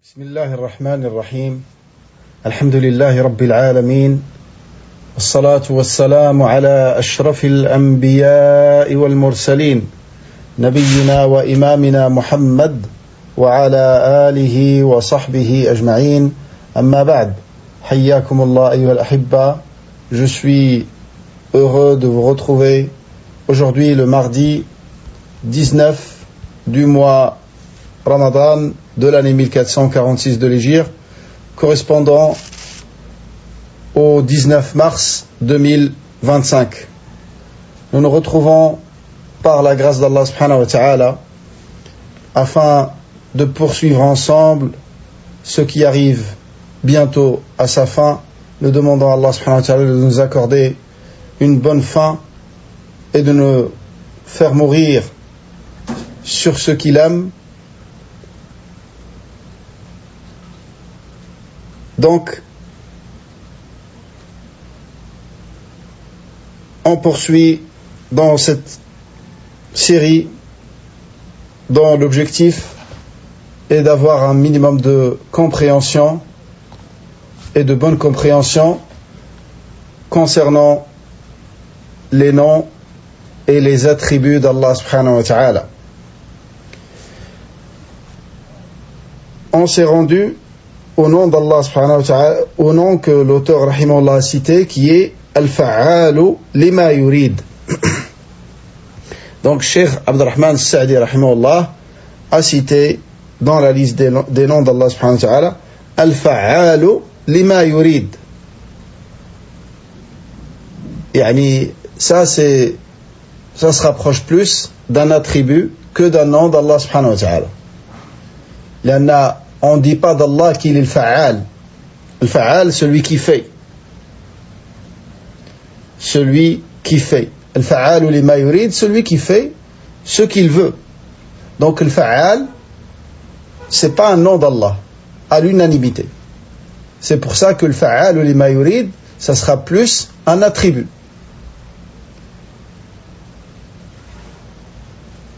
بسم الله الرحمن الرحيم الحمد لله رب العالمين والصلاة والسلام على أشرف الأنبياء والمرسلين نبينا وإمامنا محمد وعلى آله وصحبه أجمعين أما بعد حياكم الله أيها الأحبة. Je suis heureux de vous retrouver aujourd'hui le mardi 19 du mois Ramadan de l'année 1446 de l'Hégire, correspondant au 19 mars 2025. Nous nous retrouvons par la grâce d'Allah subhanahu wa ta'ala afin de poursuivre ensemble ce qui arrive bientôt à sa fin. Nous demandons à Allah subhanahu wa ta'ala de nous accorder une bonne fin et de nous faire mourir sur ce qu'il aime. Donc, on poursuit dans cette série dont l'objectif est d'avoir un minimum de compréhension et de bonne compréhension concernant les noms et les attributs d'Allah subhanahu wa ta'ala. On s'est rendu au nom d'Allah subhanahu wa ta'ala, au nom que l'auteur rahimahullah a cité, qui est Al-Fa'alu lima yurid. Donc Cheikh Abdurrahman Sa'di rahimahullah a cité dans la liste des noms d'Allah subhanahu wa ta'ala Al-Fa'alu lima yurid. Yani, ça se rapproche plus d'un attribut que d'un nom d'Allah subhanahu wa ta'ala. On ne dit pas d'Allah qu'il est le fa'al. Le fa'al, celui qui fait. Celui qui fait. Le fa'al ou lima yurid, celui qui fait ce qu'il veut. Donc le fa'al, c'est pas un nom d'Allah, à l'unanimité. C'est pour ça que le fa'al ou lima yurid, ça sera plus un attribut.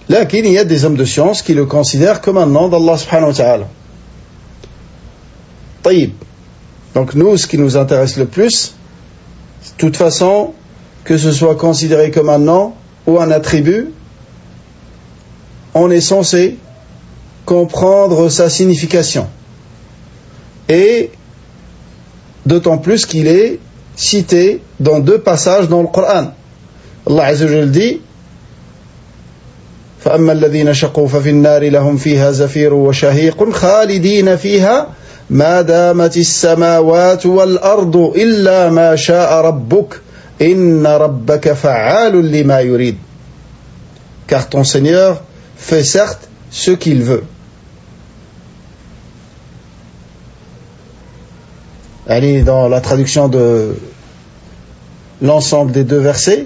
Là, il y a des hommes de science qui le considèrent comme un nom d'Allah subhanahu wa ta'ala. Donc nous, ce qui nous intéresse le plus, de toute façon, que ce soit considéré comme un nom ou un attribut, on est censé comprendre sa signification. Et d'autant plus qu'il est cité dans deux passages dans le Coran. Allah Azza wa Jalla dit فَأَمَّا الَّذِينَ شَقُوا فَفِي النَّارِ لَهُمْ فِيهَا زَفِيرٌ وَشَهِيقٌ خَالِدِينَ فِيهَا ما دامت السماوات والأرض إلا ما شاء ربك إن ربك فعال لما يريد. Car ton Seigneur fait certes ce qu'il veut. Allez, dans la traduction de l'ensemble des deux versets,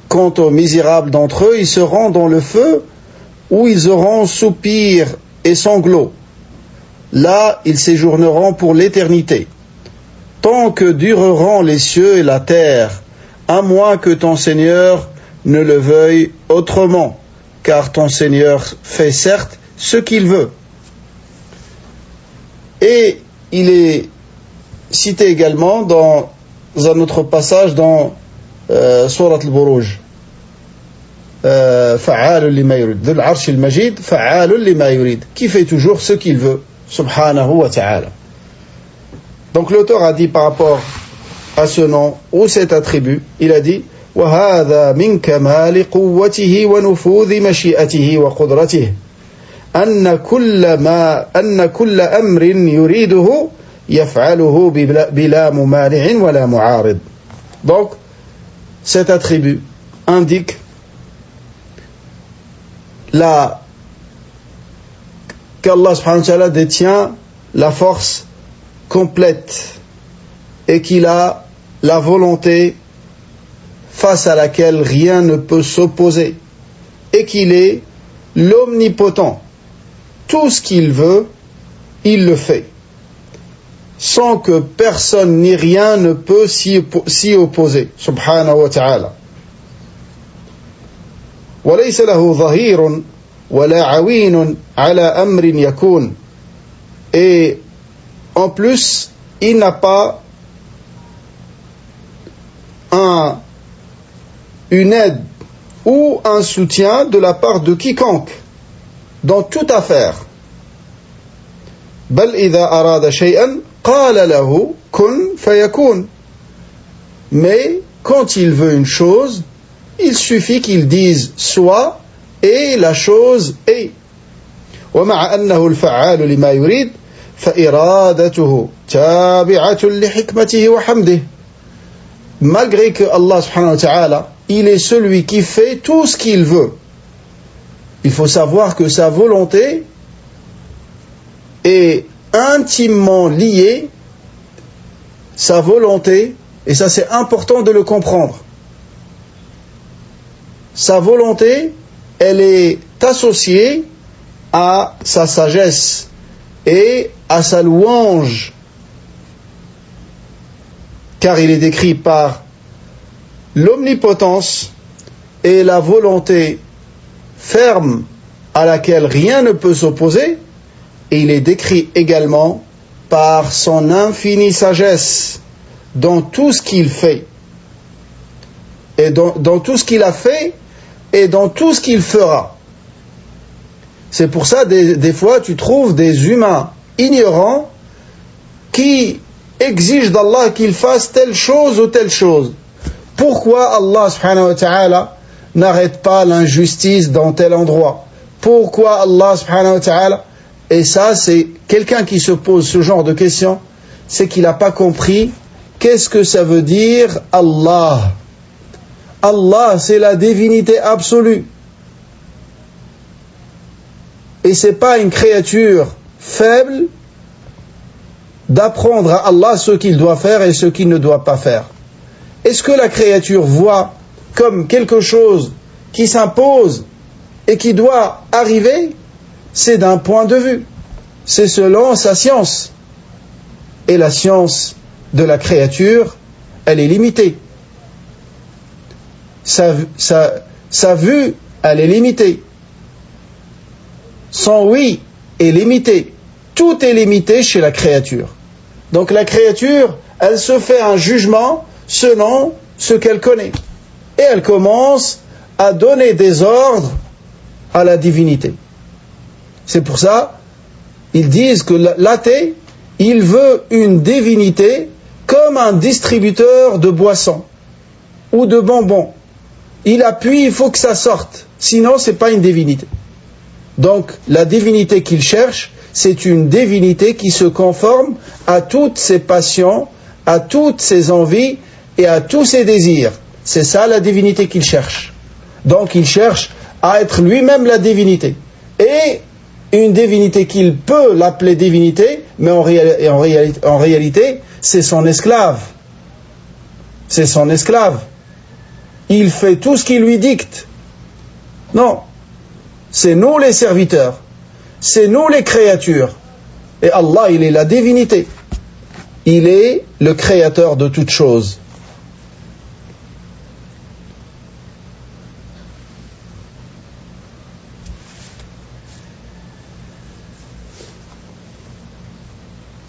quant aux misérables d'entre eux, ils seront dans le feu où ils auront soupir et sanglots. Là, ils séjourneront pour l'éternité, tant que dureront les cieux et la terre, à moins que ton Seigneur ne le veuille autrement, car ton Seigneur fait certes ce qu'il veut. Et il est cité également dans un autre passage dans Surat al-Buruj. Fa'al lima yurid. Dhul Arsh al-Majid, Fa'al lima yurid, qui fait toujours ce qu'il veut. Subhanahu wa ta'ala. Donc l'auteur a dit par rapport à ce nom ou cet attribut, il a dit وَهَذَا مِنْ كَمَالِ قُوَّتِهِ وَنُفُوذِ مَشِيئَتِهِ وَقُدْرَتِهِ أَنَّ كُلَّ أَمْرٍ يُرِيدُهُ يَفْعَلُهُ بِلَا مُمَانِعٍ وَلَا مُعَارِضٍ. Donc cet attribut indique qu'Allah subhanahu wa ta'ala détient la force complète et qu'il a la volonté face à laquelle rien ne peut s'opposer et qu'il est l'omnipotent. Tout ce qu'il veut, il le fait sans que personne ni rien ne peut s'y opposer. Subhanahu wa ta'ala. وَلَيْسَ لَهُ ظَهِيرٌ وَلَا عَوِينٌ عَلَى أَمْرٍ يَكُونَ Et en plus, il n'a pas une aide ou un soutien de la part de quiconque dans toute affaire. بل إذا أراد شيئا قال له كن فيكون. Mais quand il veut une chose, il suffit qu'il dise soit et la chose est. ومع أنه الفعال لما يريد فإرادته تابعة لحكمته وحمده. Malgré que Allah subhanahu wa ta'ala, il est celui qui fait tout ce qu'il veut, il faut savoir que sa volonté est intimement liée, sa volonté, et ça c'est important de le comprendre, sa volonté, elle est associée à sa sagesse et à sa louange, car il est décrit par l'omnipotence et la volonté ferme à laquelle rien ne peut s'opposer, et il est décrit également par son infinie sagesse dans tout ce qu'il fait, et dans tout ce qu'il a fait, et dans tout ce qu'il fera. C'est pour ça, des fois, tu trouves des humains ignorants qui exigent d'Allah qu'il fasse telle chose ou telle chose. Pourquoi Allah subhanahu wa ta'ala n'arrête pas l'injustice dans tel endroit? Pourquoi Allah subhanahu wa ta'ala? Et ça, c'est quelqu'un qui se pose ce genre de questions, c'est qu'il n'a pas compris qu'est-ce que ça veut dire Allah. Allah, c'est la divinité absolue. Et c'est pas une créature faible d'apprendre à Allah ce qu'il doit faire et ce qu'il ne doit pas faire. Est-ce que la créature voit comme quelque chose qui s'impose et qui doit arriver? C'est d'un point de vue. C'est selon sa science. Et la science de la créature, elle est limitée. Sa vue, elle est limitée. Son oui est limité. Tout est limité chez la créature. Donc la créature, elle se fait un jugement selon ce qu'elle connaît. Et elle commence à donner des ordres à la divinité. C'est pour ça, ils disent que l'athée, il veut une divinité comme un distributeur de boissons ou de bonbons. Il appuie, il faut que ça sorte. Sinon, ce n'est pas une divinité. Donc, la divinité qu'il cherche, c'est une divinité qui se conforme à toutes ses passions, à toutes ses envies et à tous ses désirs. C'est ça la divinité qu'il cherche. Donc, il cherche à être lui-même la divinité. Et une divinité qu'il peut l'appeler divinité, mais en réalité, c'est son esclave. C'est son esclave. Il fait tout ce qu'il lui dicte. Non. C'est nous les serviteurs. C'est nous les créatures. Et Allah, il est la divinité. Il est le créateur de toutes choses.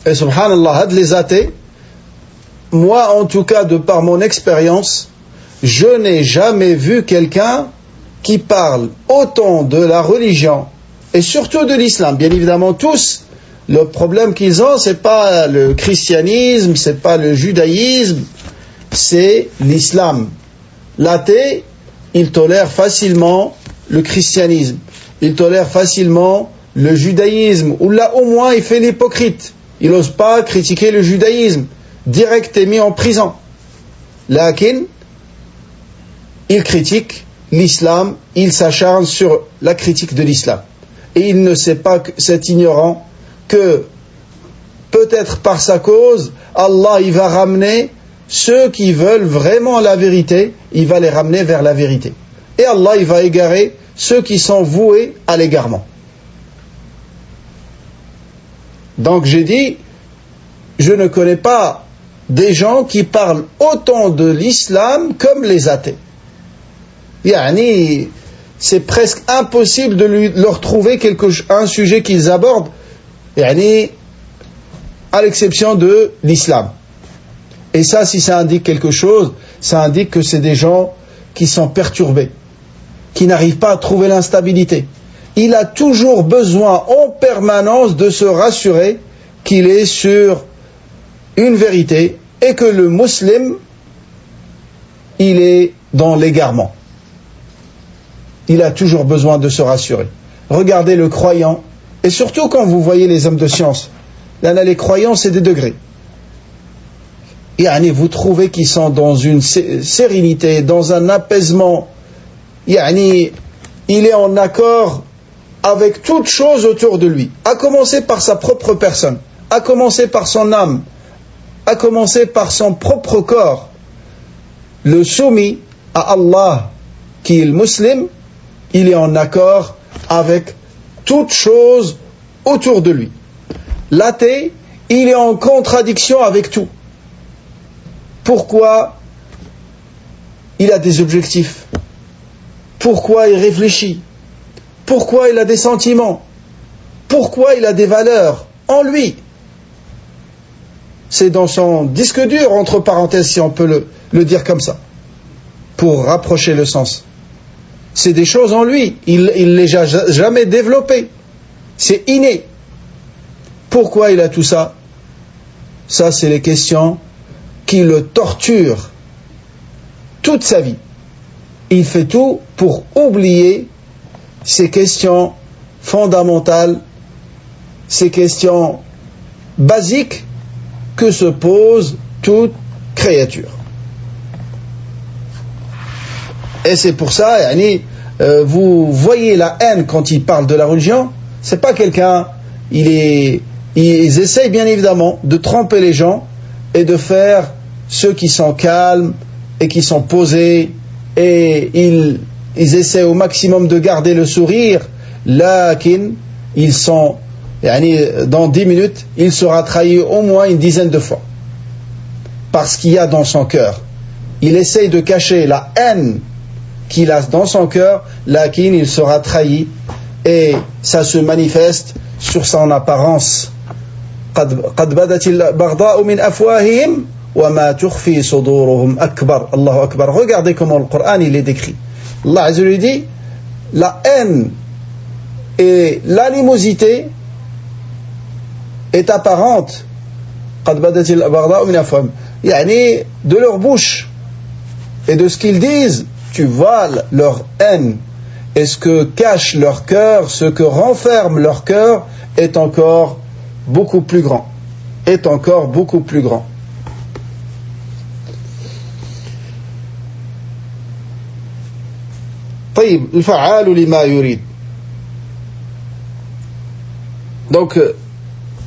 Et subhanallah, les athées, moi en tout cas de par mon expérience, je n'ai jamais vu quelqu'un qui parle autant de la religion et surtout de l'islam. Bien évidemment, tous, le problème qu'ils ont, c'est pas le christianisme, c'est pas le judaïsme, c'est l'islam. L'athée, il tolère facilement le christianisme, il tolère facilement le judaïsme, ou là au moins il fait l'hypocrite. Il n'ose pas critiquer le judaïsme. Direct est mis en prison. Lakin, il critique l'islam, il s'acharne sur la critique de l'islam. Et il ne sait pas, cet ignorant, que peut-être par sa cause, Allah il va ramener ceux qui veulent vraiment la vérité, il va les ramener vers la vérité. Et Allah il va égarer ceux qui sont voués à l'égarement. Donc j'ai dit, je ne connais pas des gens qui parlent autant de l'islam comme les athées. Yani, c'est presque impossible de leur trouver un sujet qu'ils abordent. Yani, à l'exception de l'islam. Et ça, si ça indique quelque chose, ça indique que c'est des gens qui sont perturbés, qui n'arrivent pas à trouver l'instabilité. Il a toujours besoin en permanence de se rassurer qu'il est sur une vérité et que le musulman, il est dans l'égarement. Il a toujours besoin de se rassurer. Regardez le croyant, et surtout quand vous voyez les hommes de science, là, les croyants, c'est des degrés. Vous trouvez qu'ils sont dans une sérénité, dans un apaisement. Il est en accord avec toute chose autour de lui, à commencer par sa propre personne, à commencer par son âme, à commencer par son propre corps. Le soumis à Allah, qui est le musulman, il est en accord avec toute chose autour de lui. L'athée, il est en contradiction avec tout. Pourquoi il a des objectifs? Pourquoi il réfléchit? Pourquoi il a des sentiments? Pourquoi il a des valeurs en lui? C'est dans son disque dur, entre parenthèses, si on peut le dire comme ça, pour rapprocher le sens. C'est des choses en lui, il ne les a jamais développées. C'est inné. Pourquoi il a tout ça? Ça, c'est les questions qui le torturent toute sa vie. Il fait tout pour oublier ces questions fondamentales, ces questions basiques que se pose toute créature. Et c'est pour ça, vous voyez la haine quand ils parlent de la religion, c'est pas quelqu'un, ils essayent bien évidemment de tromper les gens et de faire ceux qui sont calmes et qui sont posés, et ils essaient au maximum de garder le sourire, lakin ils sont, dans 10 minutes, il sera trahi au moins une dizaine de fois. Parce qu'il y a dans son cœur. Il essaye de cacher la haine qu'il a dans son cœur, lakin il sera trahi, et ça se manifeste sur son apparence. قد بدت البغضاء من أفواههم وما تخفي صدورهم أكبر. Allahu Akbar. Regardez comment le Coran il est décrit. Allah Azza wa Jalla dit, la haine et l'animosité est apparente. قد بدت البغضاء من أفواههم. De leur bouche et de ce qu'ils disent, tu vois leur haine. Et ce que cache leur cœur, ce que renferme leur cœur est encore beaucoup plus grand. Est encore beaucoup plus grand. طيب الفعال لما يريد. Donc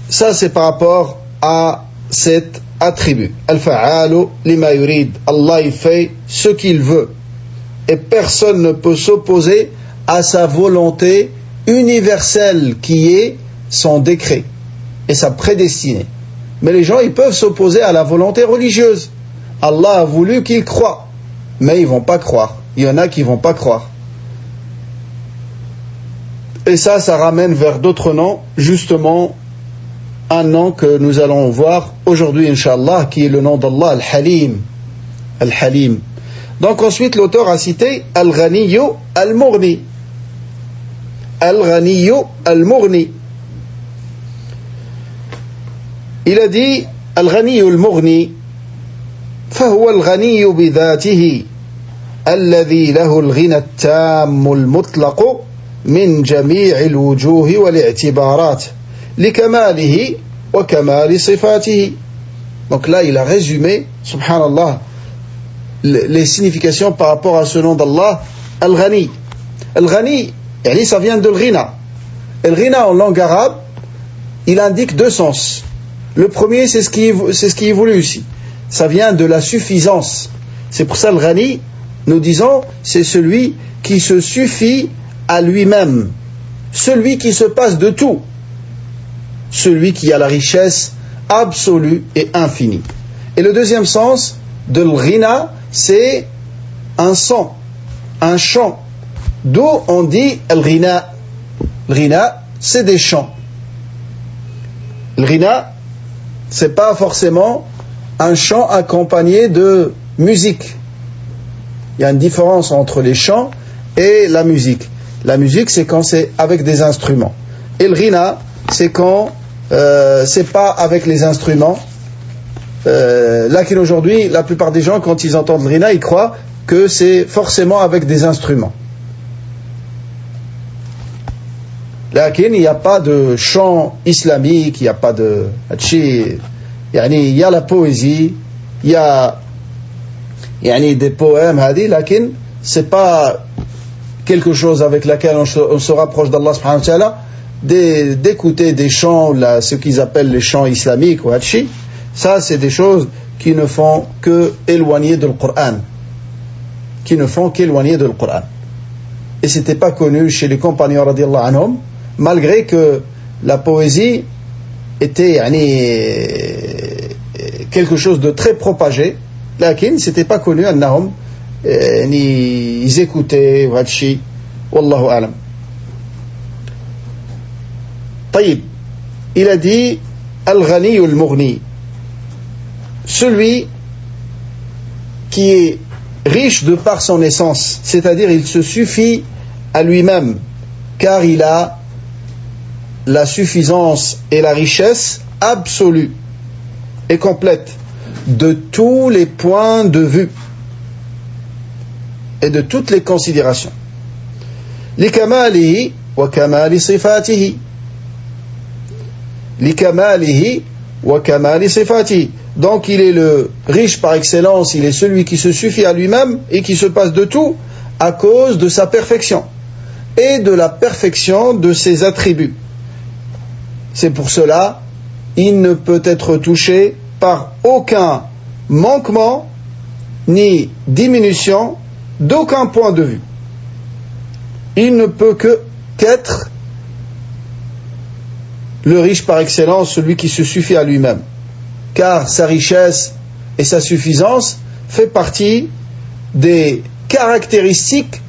ça c'est par rapport à cet attribut. Al-fa'alu lima yurid. Allah il fait ce qu'il veut. Et personne ne peut s'opposer à sa volonté universelle qui est son décret et sa prédestinée. Mais les gens, ils peuvent s'opposer à la volonté religieuse. Allah a voulu qu'ils croient, mais ils ne vont pas croire. Il y en a qui ne vont pas croire. Et ça ramène vers d'autres noms, justement un nom que nous allons voir aujourd'hui, Inch'Allah, qui est le nom d'Allah, Al-Halim. Al-Halim. Donc ensuite, l'auteur a cité Al-Ghaniyu Al-Mughni. Al-Ghaniyu Al-Mughni. Il a dit Al-Ghaniyu Al-Mughni فهو الغني بذاته الذي له الغنى التام المطلق من جميع الوجوه والاعتبارات لكماله وكمال صفاته. Donc là, il a résumé, subhanallah, les significations par rapport à ce nom d'Allah, Al-Ghani. Al-Ghani, ça vient de l'ghina. Et le ghina en langue arabe, il indique deux sens. Le premier, c'est ce qui est voulu ici. Ça vient de la suffisance. C'est pour ça le ghani, nous disons, c'est celui qui se suffit à lui-même. Celui qui se passe de tout. Celui qui a la richesse absolue et infinie. Et le deuxième sens de l'ghina, c'est un son, un chant. D'où on dit al-ghina. Le ghina, c'est des chants. Le ghina, c'est pas forcément un chant accompagné de musique. Il y a une différence entre les chants et la musique. La musique, c'est quand c'est avec des instruments. Et le ghina, c'est quand c'est pas avec les instruments. Là qu'aujourd'hui, la plupart des gens, quand ils entendent le ghina, ils croient que c'est forcément avec des instruments. Là, il n'y a pas de chant islamique, il n'y a pas de... Il y a la poésie, il y a des poèmes, mais c'est pas quelque chose avec laquelle on se rapproche d'Allah subhanahu wa ta'ala, d'écouter des chants, là, ce qu'ils appellent les chants islamiques ou hadchi. Ça, c'est des choses qui ne font que éloigner de l'Qur'an. Qui ne font qu'éloigner de l'Qur'an. Et c'était pas connu chez les compagnons radiyallahu anhum, malgré que la poésie était quelque chose de très propagé, lakin c'était pas connu annahum ils écoutaient hadchi, wallahu a'lam. طيب, il a dit al-ghani al-mughni, celui qui est riche de par son essence, c'est-à-dire il se suffit à lui-même, car il a la suffisance et la richesse absolue et complète de tous les points de vue et de toutes les considérations. لِكَمَالِهِ وَكَمَالِ صِفَاتِهِ لِكَمَالِهِ وَكَمَالِ صِفَاتِهِ. Donc il est le riche par excellence, il est celui qui se suffit à lui-même et qui se passe de tout à cause de sa perfection et de la perfection de ses attributs. C'est pour cela il ne peut être touché par aucun manquement ni diminution d'aucun point de vue. Il ne peut qu'être le riche par excellence, celui qui se suffit à lui-même, car sa richesse et sa suffisance fait partie des caractéristiques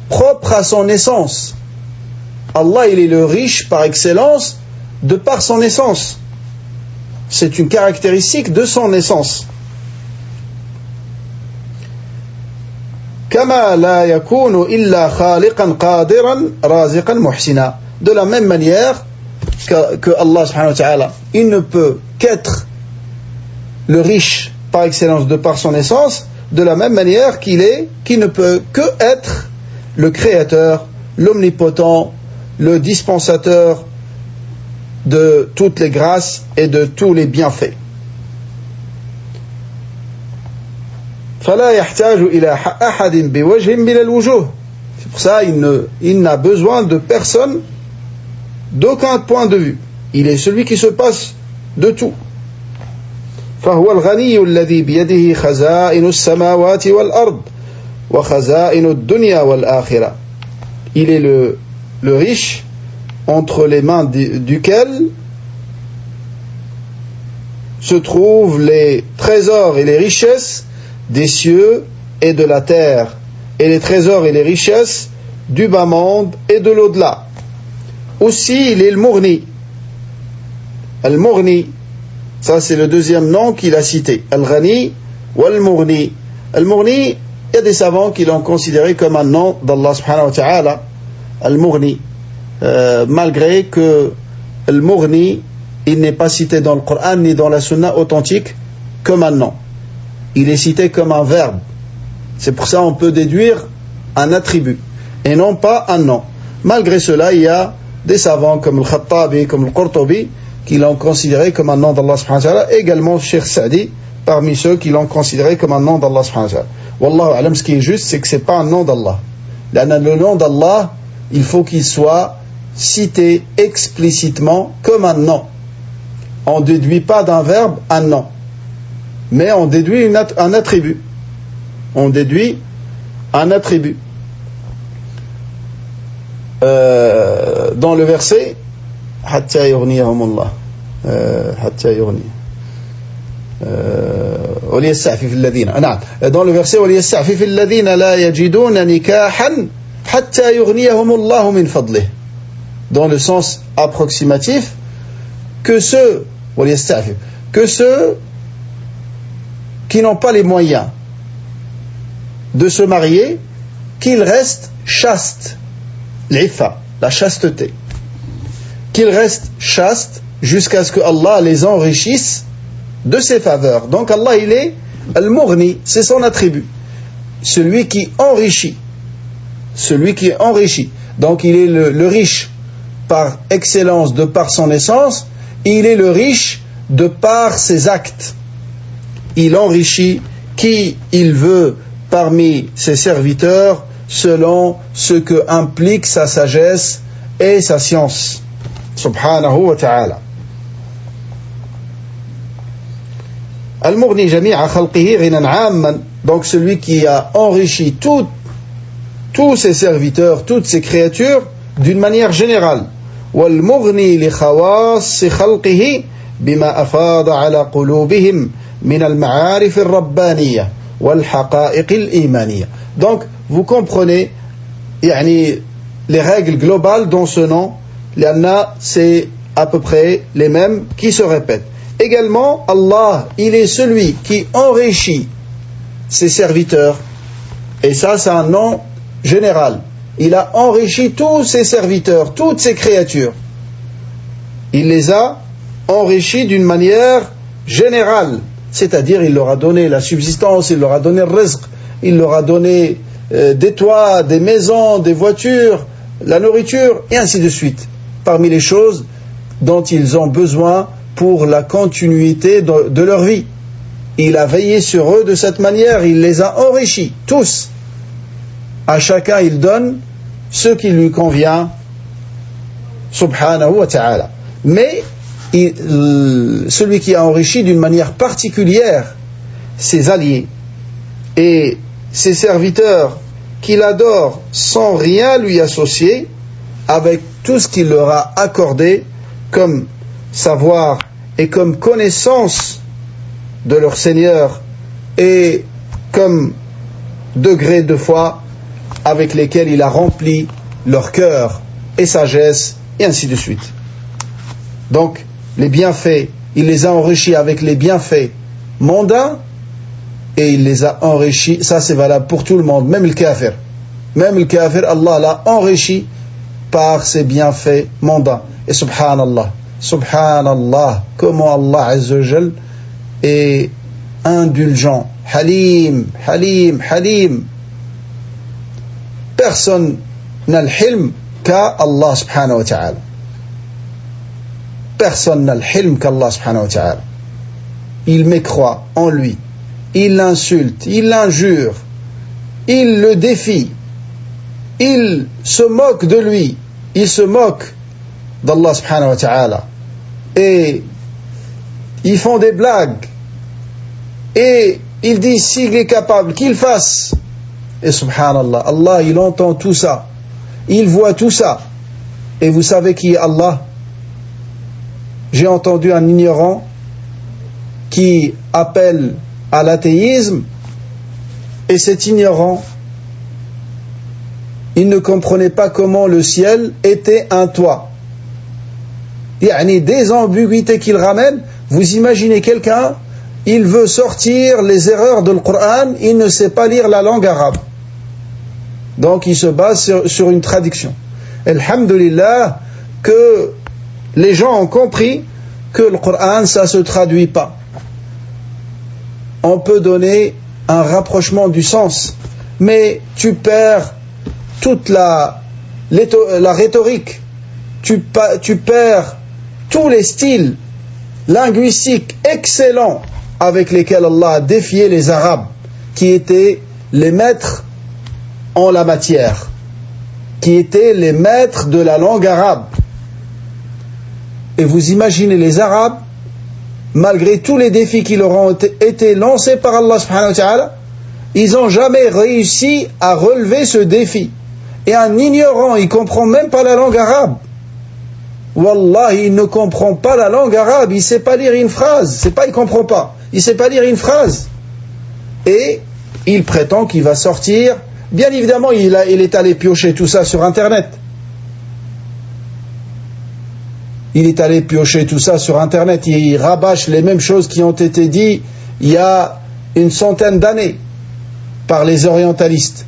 propres à son essence. Allah, il est le riche par excellence de par son essence. C'est une caractéristique de son essence. كما لا يكون إلا خالقا قادرا رازقا محسنا. De la même manière que Allah subhanahu wa ta'ala, il ne peut qu'être le riche par excellence de par son essence, de la même manière qu'il ne peut que être le créateur, l'omnipotent, le dispensateur de toutes les grâces et de tous les bienfaits. فلا يحتاج إلى أحد بوجه من الوجوه. C'est pour ça il n'a besoin de personne, d'aucun point de vue. Il est celui qui se passe de tout. فهو الغني الذي بيده خزائن السماوات والأرض وخزائن الدنيا والآخرة. Il est le riche entre les mains duquel se trouvent les trésors et les richesses des cieux et de la terre, et les trésors et les richesses du bas monde et de l'au-delà. Aussi, il est le Mourni. Al-Mourni, ça c'est le deuxième nom qu'il a cité. Al-Ghani ou Al-Mourni. Al-Mourni, il y a des savants qui l'ont considéré comme un nom d'Allah subhanahu wa ta'ala. Al-Mourni. Malgré que Al-Mourni, il n'est pas cité dans le Coran ni dans la Sunna authentique comme un nom. Il est cité comme un verbe. C'est pour ça qu'on peut déduire un attribut et non pas un nom. Malgré cela, il y a des savants comme le Khattabi, comme le Qurtubi qui l'ont considéré comme un nom d'Allah subhanahu wa ta'ala, également Cheikh Sa'di parmi ceux qui l'ont considéré comme un nom d'Allah subhanahu wa ta'ala. Wallahu alam, ce qui est juste, c'est que ce n'est pas un nom d'Allah. Le nom d'Allah, il faut qu'il soit cité explicitement comme un nom. On ne déduit pas d'un verbe un nom, mais on déduit un attribut. On déduit un attribut. Dans le verset حتى يغنيهم الله حتى يغني وليستعفف الذين نعم dans le verset وليستعفف الذين لا يجدون نكاحا حتى يغنيهم الله من فضله, dans le sens approximatif, que que ceux qui n'ont pas les moyens de se marier, qu'ils restent chastes, l'iffa, la chasteté, qu'ils restent chastes jusqu'à ce que Allah les enrichisse de ses faveurs. Donc Allah, il est Al-Mughni, c'est son attribut, celui qui enrichit, celui qui enrichit. Donc il est le riche par excellence de par son essence, il est le riche de par ses actes. Il enrichit qui il veut parmi ses serviteurs selon ce que implique sa sagesse et sa science. Subhanahu wa ta'ala. Al-Mughni jami'a khalqihi ghinan 'amman, donc celui qui a enrichi tous ses serviteurs, toutes ses créatures d'une manière générale. Wal-Mughni li khawas khalqihi bima afada ala qulubihim min al-ma'arif ar-rabbaniyah wal haqa'iq al-imaniyah. Donc vous comprenez yani, les règles globales dans ce nom, l'anna c'est à peu près les mêmes qui se répètent. Également, Allah, il est celui qui enrichit ses serviteurs. Et ça, c'est un nom général. Il a enrichi tous ses serviteurs, toutes ses créatures. Il les a enrichis d'une manière générale. C'est-à-dire, il leur a donné la subsistance, il leur a donné le rizq, il leur a donné des toits, des maisons, des voitures, la nourriture, et ainsi de suite. Parmi les choses dont ils ont besoin pour la continuité de leur vie. Il a veillé sur eux de cette manière, il les a enrichis, tous. À chacun, il donne ce qui lui convient, subhanahu wa ta'ala. Mais celui qui a enrichi d'une manière particulière ses alliés et ses serviteurs qu'il adore sans rien lui associer, avec tout ce qu'il leur a accordé comme savoir et comme connaissance de leur Seigneur et comme degré de foi avec lesquels il a rempli leur cœur et sagesse et ainsi de suite. Donc les bienfaits, il les a enrichis avec les bienfaits mondains et il les a enrichis, ça c'est valable pour tout le monde, même le kafir. Même le kafir, Allah l'a enrichi par ses bienfaits mondains. Et subhanallah, subhanallah, comment Allah Azza wa Jal est indulgent, halim, halim, halim. Personne n'a le hilm qu'à Allah subhanahu wa ta'ala. Personne n'a le hilm qu'Allah subhanahu wa ta'ala. Il mécroit en lui, il l'insulte, il l'injure, il le défie, il se moque de lui, il se moque d'Allah subhanahu wa ta'ala. Et ils font des blagues et ils disent s'il est capable qu'il fasse. Et subhanallah, Allah il entend tout ça, il voit tout ça. Et vous savez qui est Allah? J'ai entendu un ignorant qui appelle à l'athéisme, et cet ignorant, il ne comprenait pas comment le ciel était un toit. Il y a des ambiguïtés qu'il ramène. Vous imaginez quelqu'un, il veut sortir les erreurs de l'Coran, il ne sait pas lire la langue arabe. Donc il se base sur une traduction. Alhamdulillah que les gens ont compris que le Coran, ça ne se traduit pas. On peut donner un rapprochement du sens, mais tu perds toute la rhétorique, tu perds tous les styles linguistiques excellents avec lesquels Allah a défié les Arabes, qui étaient les maîtres en la matière, qui étaient les maîtres de la langue arabe. Et vous imaginez les Arabes, malgré tous les défis qui leur ont été lancés par Allah subhanahu wa ta'ala, ils n'ont jamais réussi à relever ce défi. Et un ignorant, il ne comprend même pas la langue arabe. Wallah, il ne comprend pas la langue arabe, il ne sait pas lire une phrase. C'est pas il ne comprend pas, il ne sait pas lire une phrase. Et il prétend qu'il va sortir. Bien évidemment, il est allé piocher tout ça sur Internet. il est allé piocher tout ça sur Internet, il rabâche les mêmes choses qui ont été dites il y a une centaine d'années par les orientalistes.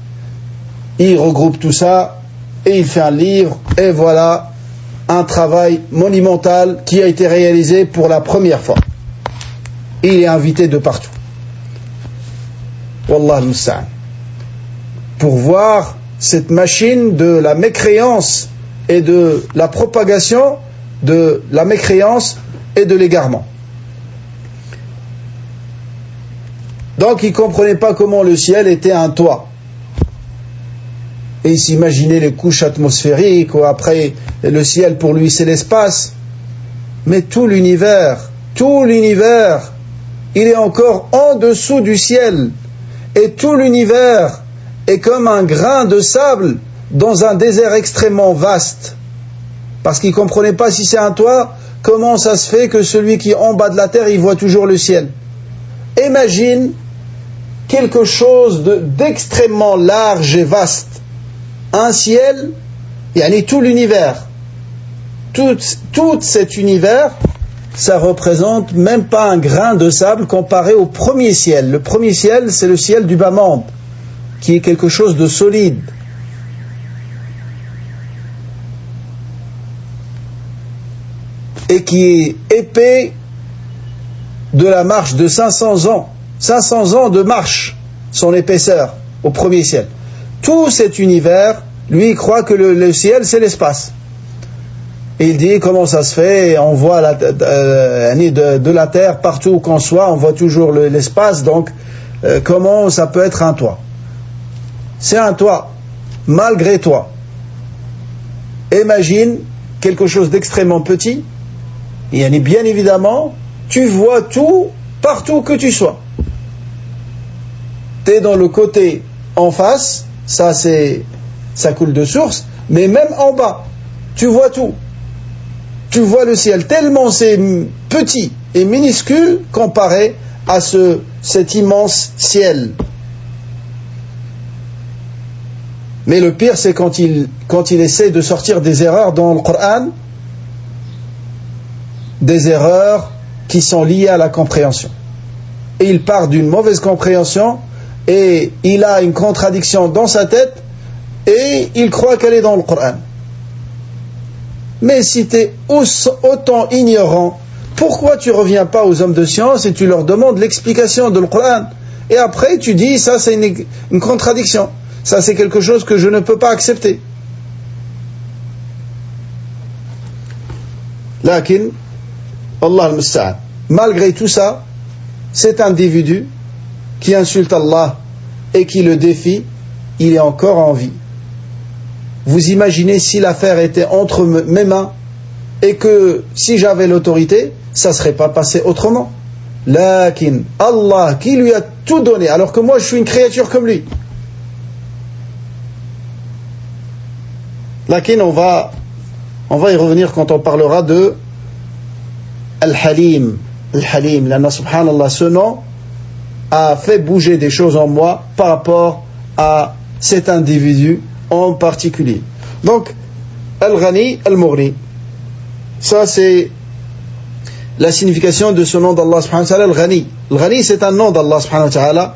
Il regroupe tout ça et il fait un livre, et voilà un travail monumental qui a été réalisé pour la première fois. Il est invité de partout. Wallah al-musta'an. Pour voir cette machine de la mécréance et de la propagation de la mécréance et de l'égarement. Donc il ne comprenait pas comment le ciel était un toit. Et il s'imaginait les couches atmosphériques, ou après le ciel pour lui c'est l'espace. Mais tout l'univers, il est encore en dessous du ciel. Et tout l'univers est comme un grain de sable dans un désert extrêmement vaste. Parce qu'il ne comprenait pas si c'est un toit, comment ça se fait que celui qui est en bas de la terre, il voit toujours le ciel. Imagine quelque chose d'extrêmement large et vaste. Un ciel, tout l'univers. Tout cet univers, ça représente même pas un grain de sable comparé au premier ciel. Le premier ciel, c'est le ciel du bas-monde, qui est quelque chose de solide. Et qui est épais de la marche de 500 ans. 500 ans de marche, son épaisseur, au premier ciel. Tout cet univers, lui, il croit que le ciel, c'est l'espace. Et il dit, comment ça se fait? On voit de la terre, partout où qu'on soit, on voit toujours l'espace, donc comment ça peut être un toit? C'est un toit, malgré toi. Imagine quelque chose d'extrêmement petit, et bien évidemment, tu vois tout, partout que tu sois. Tu es dans le côté en face, ça coule de source, mais même en bas, tu vois tout. Tu vois le ciel, tellement c'est petit et minuscule comparé à cet immense ciel. Mais le pire, c'est quand il essaie de sortir des erreurs dans le Coran, des erreurs qui sont liées à la compréhension. Et il part d'une mauvaise compréhension, et il a une contradiction dans sa tête, et il croit qu'elle est dans le Coran. Mais si tu es autant ignorant, pourquoi tu ne reviens pas aux hommes de science et tu leur demandes l'explication de le Coran? Et après tu dis, ça c'est une contradiction, ça c'est quelque chose que je ne peux pas accepter. Lakin, Allah al-Musta'an, malgré tout ça, cet individu qui insulte Allah et qui le défie, il est encore en vie. Vous imaginez si l'affaire était entre mes mains et que si j'avais l'autorité, ça ne serait pas passé autrement. Lakin, Allah qui lui a tout donné, alors que moi je suis une créature comme lui. Lakin, on va y revenir quand on parlera de Al-Halim. Al-Halim, l'Anna subhanallah, ce nom a fait bouger des choses en moi par rapport à cet individu en particulier. Donc, Al-Ghani, Al-Mughni, ça c'est la signification de ce nom d'Allah subhanahu wa ta'ala, Al-Ghani. Al-Ghani, c'est un nom d'Allah subhanahu wa ta'ala,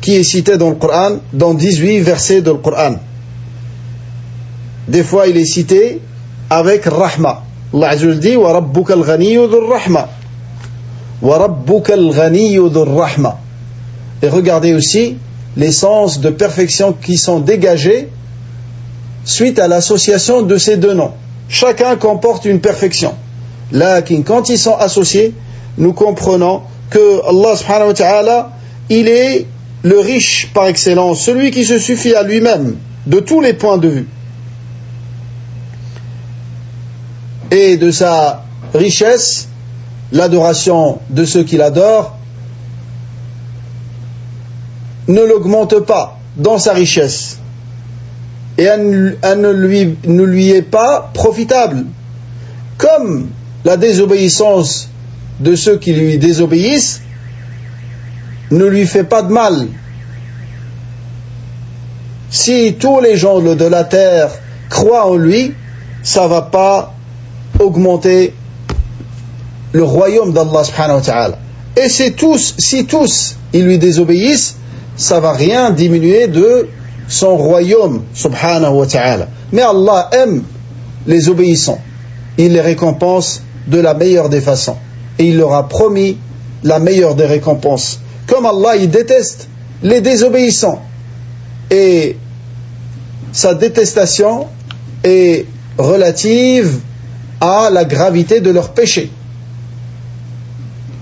qui est cité dans le Coran, dans 18 versets du Coran. Des fois, il est cité avec Rahma. Allah Azza wa Jalla dit, wa rabbuka al-ghaniyyu dhur rahma. Wa rabbuka al-ghaniyyu dhur rahma. Et regardez aussi les sens de perfection qui sont dégagés suite à l'association de ces deux noms. Chacun comporte une perfection. Lakin, quand ils sont associés, nous comprenons que Allah subhanahu wa ta'ala, il est le riche par excellence, celui qui se suffit à lui-même de tous les points de vue. Et de sa richesse, l'adoration de ceux qui l'adorent ne l'augmente pas dans sa richesse, et elle ne lui est pas profitable, comme la désobéissance de ceux qui lui désobéissent ne lui fait pas de mal. Si tous les gens de la terre croient en lui, ça ne va pas augmenter le royaume d'Allah subhanahu wa ta'ala. Et si tous ils lui désobéissent, ça ne va rien diminuer de son royaume subhanahu wa ta'ala. Mais Allah aime les obéissants. Il les récompense de la meilleure des façons. Et il leur a promis la meilleure des récompenses. Comme Allah, il déteste les désobéissants. Et sa détestation est relative à la gravité de leurs péchés.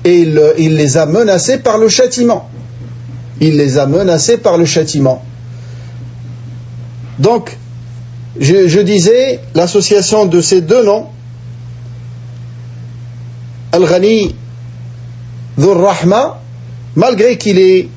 Et il les a menacés par le châtiment. Il les a menacés par le châtiment. Donc, je disais, l'association de ces deux noms, Al-Ghani Dhur Rahma, malgré qu'il est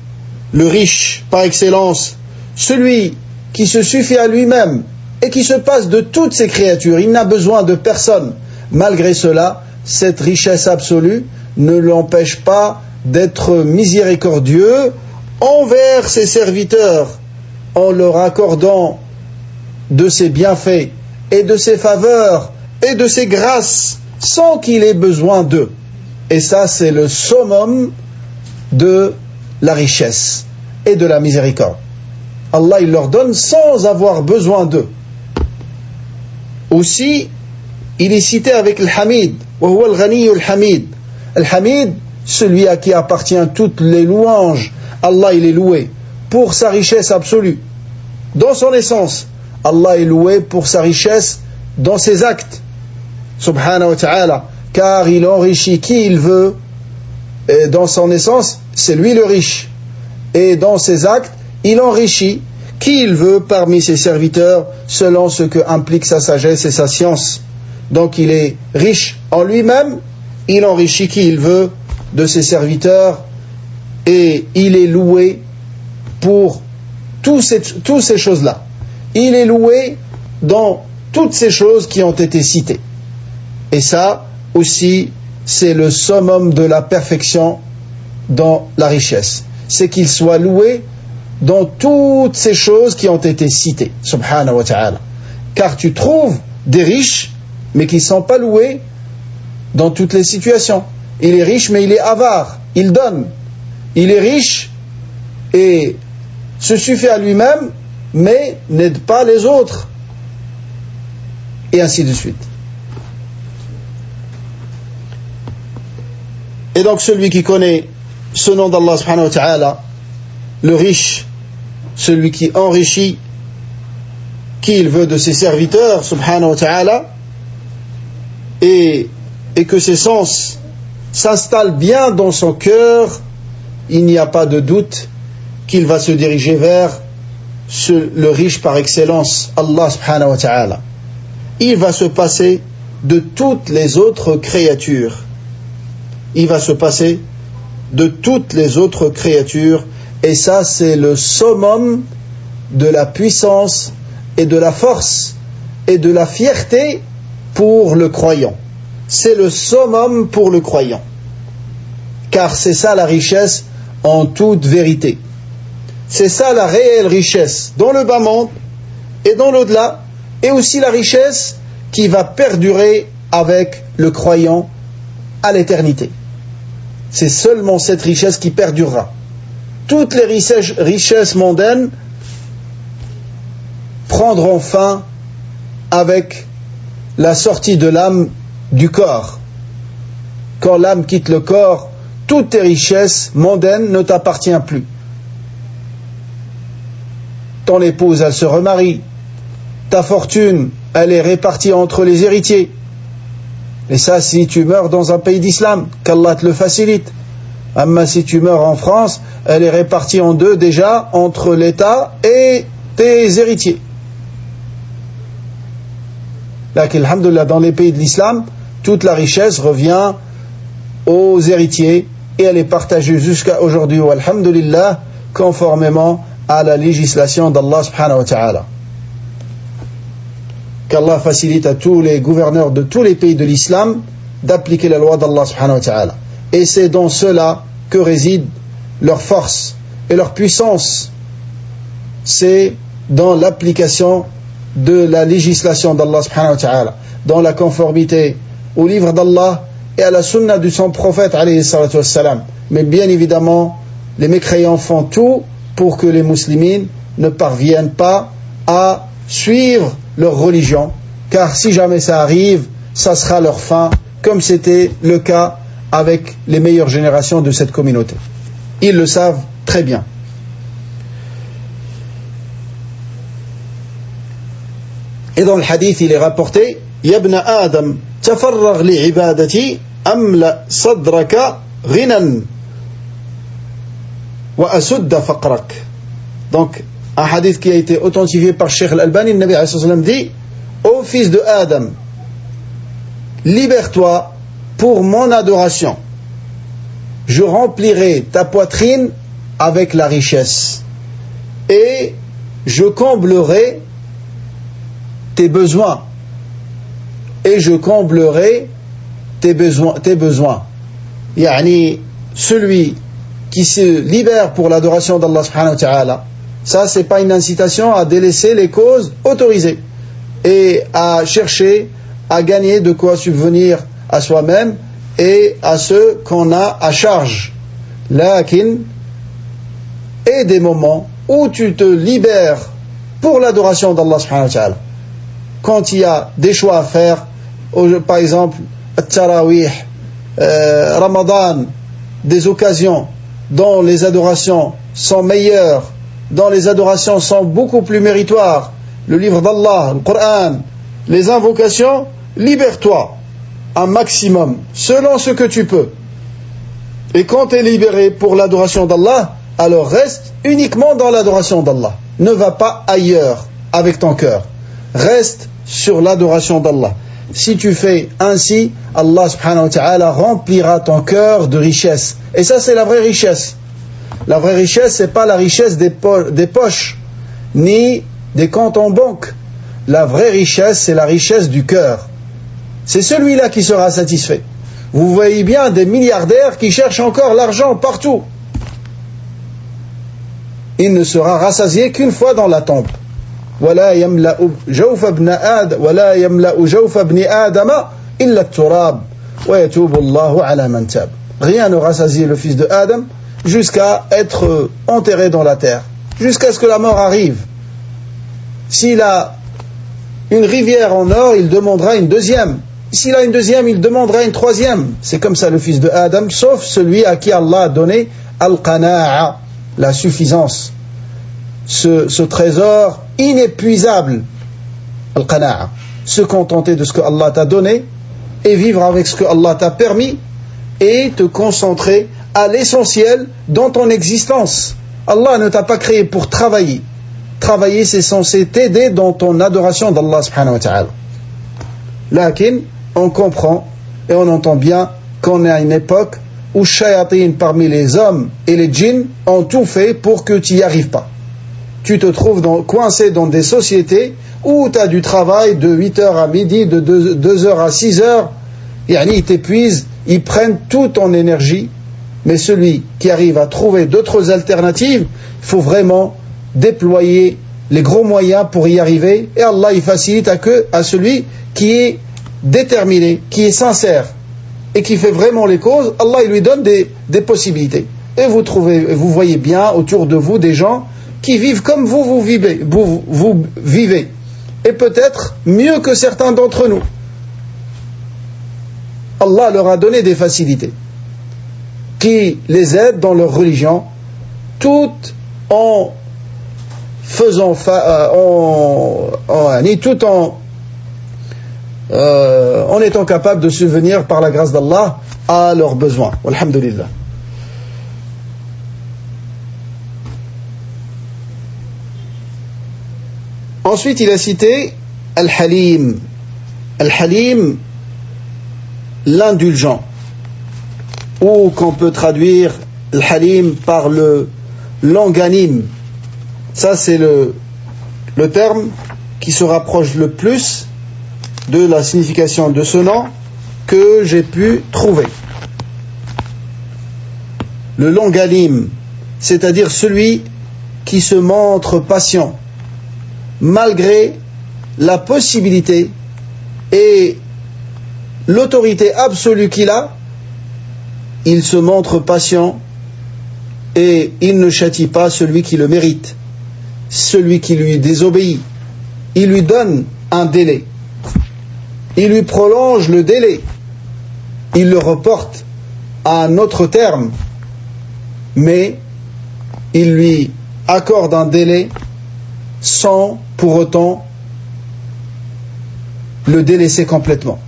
le riche par excellence, celui qui se suffit à lui-même et qui se passe de toutes ses créatures, il n'a besoin de personne. Malgré cela, cette richesse absolue ne l'empêche pas d'être miséricordieux envers ses serviteurs en leur accordant de ses bienfaits et de ses faveurs et de ses grâces sans qu'il ait besoin d'eux. Et ça, c'est le summum de la richesse et de la miséricorde. Allah, il leur donne sans avoir besoin d'eux. Aussi, il est cité avec Al-Hamid, wa huwa al-Ghani al-Hamid. Al-Hamid, celui à qui appartient toutes les louanges. Allah, il est loué pour sa richesse absolue. Dans son essence, Allah est loué pour sa richesse dans ses actes. Subhanahu wa ta'ala. Car il enrichit qui il veut. Et dans son essence, c'est lui le riche. Et dans ses actes, il enrichit qui il veut parmi ses serviteurs selon ce que implique sa sagesse et sa science. Donc il est riche en lui-même, il enrichit qui il veut de ses serviteurs et il est loué pour toutes ces choses-là. Il est loué dans toutes ces choses qui ont été citées. Et ça aussi, c'est le summum de la perfection dans la richesse. C'est qu'il soit loué dans toutes ces choses qui ont été citées. Subhanahu wa ta'ala. Car tu trouves des riches, mais qui ne sont pas loués dans toutes les situations. Il est riche, mais il est avare. Il donne. Il est riche et se suffit à lui-même, mais n'aide pas les autres. Et ainsi de suite. Et donc celui qui connaît ce nom d'Allah subhanahu wa ta'ala, le riche, celui qui enrichit qui il veut de ses serviteurs subhanahu wa ta'ala, et que ses sens s'installent bien dans son cœur, il n'y a pas de doute qu'il va se diriger vers le riche par excellence, Allah subhanahu wa ta'ala. Il va se passer de toutes les autres créatures. Il va se passer de toutes les autres créatures, et ça c'est le summum de la puissance et de la force et de la fierté pour le croyant. C'est le summum pour le croyant, car c'est ça la richesse en toute vérité. C'est ça la réelle richesse dans le bas monde et dans l'au-delà, et aussi la richesse qui va perdurer avec le croyant à l'éternité. C'est seulement cette richesse qui perdurera. Toutes les richesses mondaines prendront fin avec la sortie de l'âme du corps. Quand l'âme quitte le corps, toutes tes richesses mondaines ne t'appartiennent plus. Ton épouse, elle se remarie. Ta fortune, elle est répartie entre les héritiers. Et ça, si tu meurs dans un pays d'islam, qu'Allah te le facilite. Mais si tu meurs en France, elle est répartie en deux déjà entre l'État et tes héritiers. Là, alhamdoulilah, dans les pays de l'islam, toute la richesse revient aux héritiers et elle est partagée jusqu'à aujourd'hui, alhamdoulilah, conformément à la législation d'Allah subhanahu wa ta'ala. Qu'Allah facilite à tous les gouverneurs de tous les pays de l'islam d'appliquer la loi d'Allah subhanahu wa ta'ala. Et c'est dans cela que réside leur force et leur puissance. C'est dans l'application de la législation d'Allah subhanahu wa ta'ala, dans la conformité au livre d'Allah et à la sunna de son prophète alayhi salatu wassalam. Mais bien évidemment, les mécréants font tout pour que les musulmans ne parviennent pas à suivre leur religion, car si jamais ça arrive, ça sera leur fin, comme c'était le cas avec les meilleures générations de cette communauté. Ils le savent très bien. Et dans le hadith, il est rapporté: Yabna Adam, tafarragh li'ibadati, amla sadraka ghinan wa asudda faqrak. Donc, un hadith qui a été authentifié par Cheikh Al-Albani, le Nabi sallallahu alayhi wa sallam dit: ô fils de Adam, libère-toi pour mon adoration. Je remplirai ta poitrine avec la richesse et je comblerai tes besoins. Et je comblerai tes besoins. Yani, celui qui se libère pour l'adoration d'Allah subhanahu wa ta'ala, ça c'est pas une incitation à délaisser les causes autorisées et à chercher à gagner de quoi subvenir à soi-même et à ceux qu'on a à charge. Lakin, et des moments où tu te libères pour l'adoration d'Allah subhanahu wa ta'ala. Quand il y a des choix à faire, par exemple, Tarawih, Ramadan, des occasions dont les adorations sont meilleures, dont les adorations sont beaucoup plus méritoires, le livre d'Allah, le Coran, les invocations, libère-toi un maximum, selon ce que tu peux. Et quand tu es libéré pour l'adoration d'Allah, alors reste uniquement dans l'adoration d'Allah. Ne va pas ailleurs avec ton cœur. Reste sur l'adoration d'Allah. Si tu fais ainsi, Allah subhanahu wa ta'ala remplira ton cœur de richesse. Et ça, c'est la vraie richesse. La vraie richesse, c'est pas la richesse des poches, ni des comptes en banque. La vraie richesse, c'est la richesse du cœur. C'est celui-là qui sera satisfait. Vous voyez bien des milliardaires qui cherchent encore l'argent partout. Il ne sera rassasié qu'une fois dans la tombe. ولا يملأ جوف ابن آدم ولا يملأ جوف ابن آدم إلا التراب ويتوب الله على من تاب. Rien ne rassasie le fils de Adam jusqu'à être enterré dans la terre, jusqu'à ce que la mort arrive. S'il a une rivière en or, il demandera une deuxième. S'il a une deuxième, il demandera une troisième. C'est comme ça le fils de Adam, sauf celui à qui Allah a donné al-qana'a, la suffisance. Ce trésor inépuisable, al-qana'a, se contenter de ce que Allah t'a donné et vivre avec ce que Allah t'a permis et te concentrer à l'essentiel dans ton existence. Allah ne t'a pas créé pour travailler. Travailler, c'est censé t'aider dans ton adoration d'Allah subhanahu wa ta'ala. Lakin, on comprend et on entend bien qu'on est à une époque où shayatin parmi les hommes et les djinns ont tout fait pour que tu n'y arrives pas. Tu te trouves coincé dans des sociétés où tu as du travail de 8h à midi, de 2h à 6h. Ils t'épuisent, ils prennent toute ton énergie. Mais celui qui arrive à trouver d'autres alternatives, il faut vraiment déployer les gros moyens pour y arriver. Et Allah il facilite à celui qui est déterminé, qui est sincère et qui fait vraiment les causes. Allah il lui donne des possibilités. Et vous voyez bien autour de vous des gens qui vivent comme vous vivez. Et peut-être mieux que certains d'entre nous. Allah leur a donné des facilités qui les aident dans leur religion, tout en faisant en étant capable de subvenir par la grâce d'Allah à leurs besoins. Alhamdulillah. Ensuite, il a cité Al-Halim. Al-Halim, l'indulgent, ou qu'on peut traduire Al-Halim par le longanime. Ça, c'est le terme qui se rapproche le plus de la signification de ce nom que j'ai pu trouver. Le longanime, c'est-à-dire celui qui se montre patient, malgré la possibilité et l'autorité absolue qu'il a, il se montre patient et il ne châtie pas celui qui le mérite, celui qui lui désobéit. Il lui donne un délai, il lui prolonge le délai, il le reporte à un autre terme, mais il lui accorde un délai sans pour autant le délaisser complètement.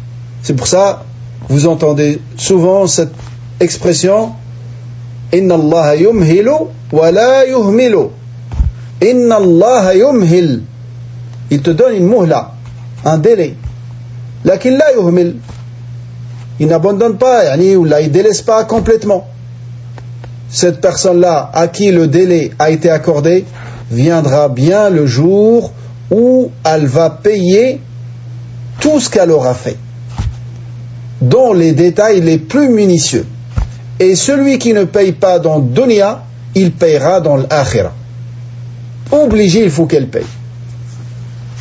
C'est pour ça vous entendez souvent cette expression Inna Allah yumhilu wa la yuhmilu. Inna Allah yumhil. Il te donne une muhla, un délai. Lakin la yuhmil. Il n'abandonne pas, ou là, il ne délaisse pas complètement. Cette personne-là, à qui le délai a été accordé, viendra bien le jour où elle va payer tout ce qu'elle aura fait, dont les détails les plus minutieux. Et celui qui ne paye pas dans le dunya, il payera dans l'akhira. Obligé, il faut qu'elle paye.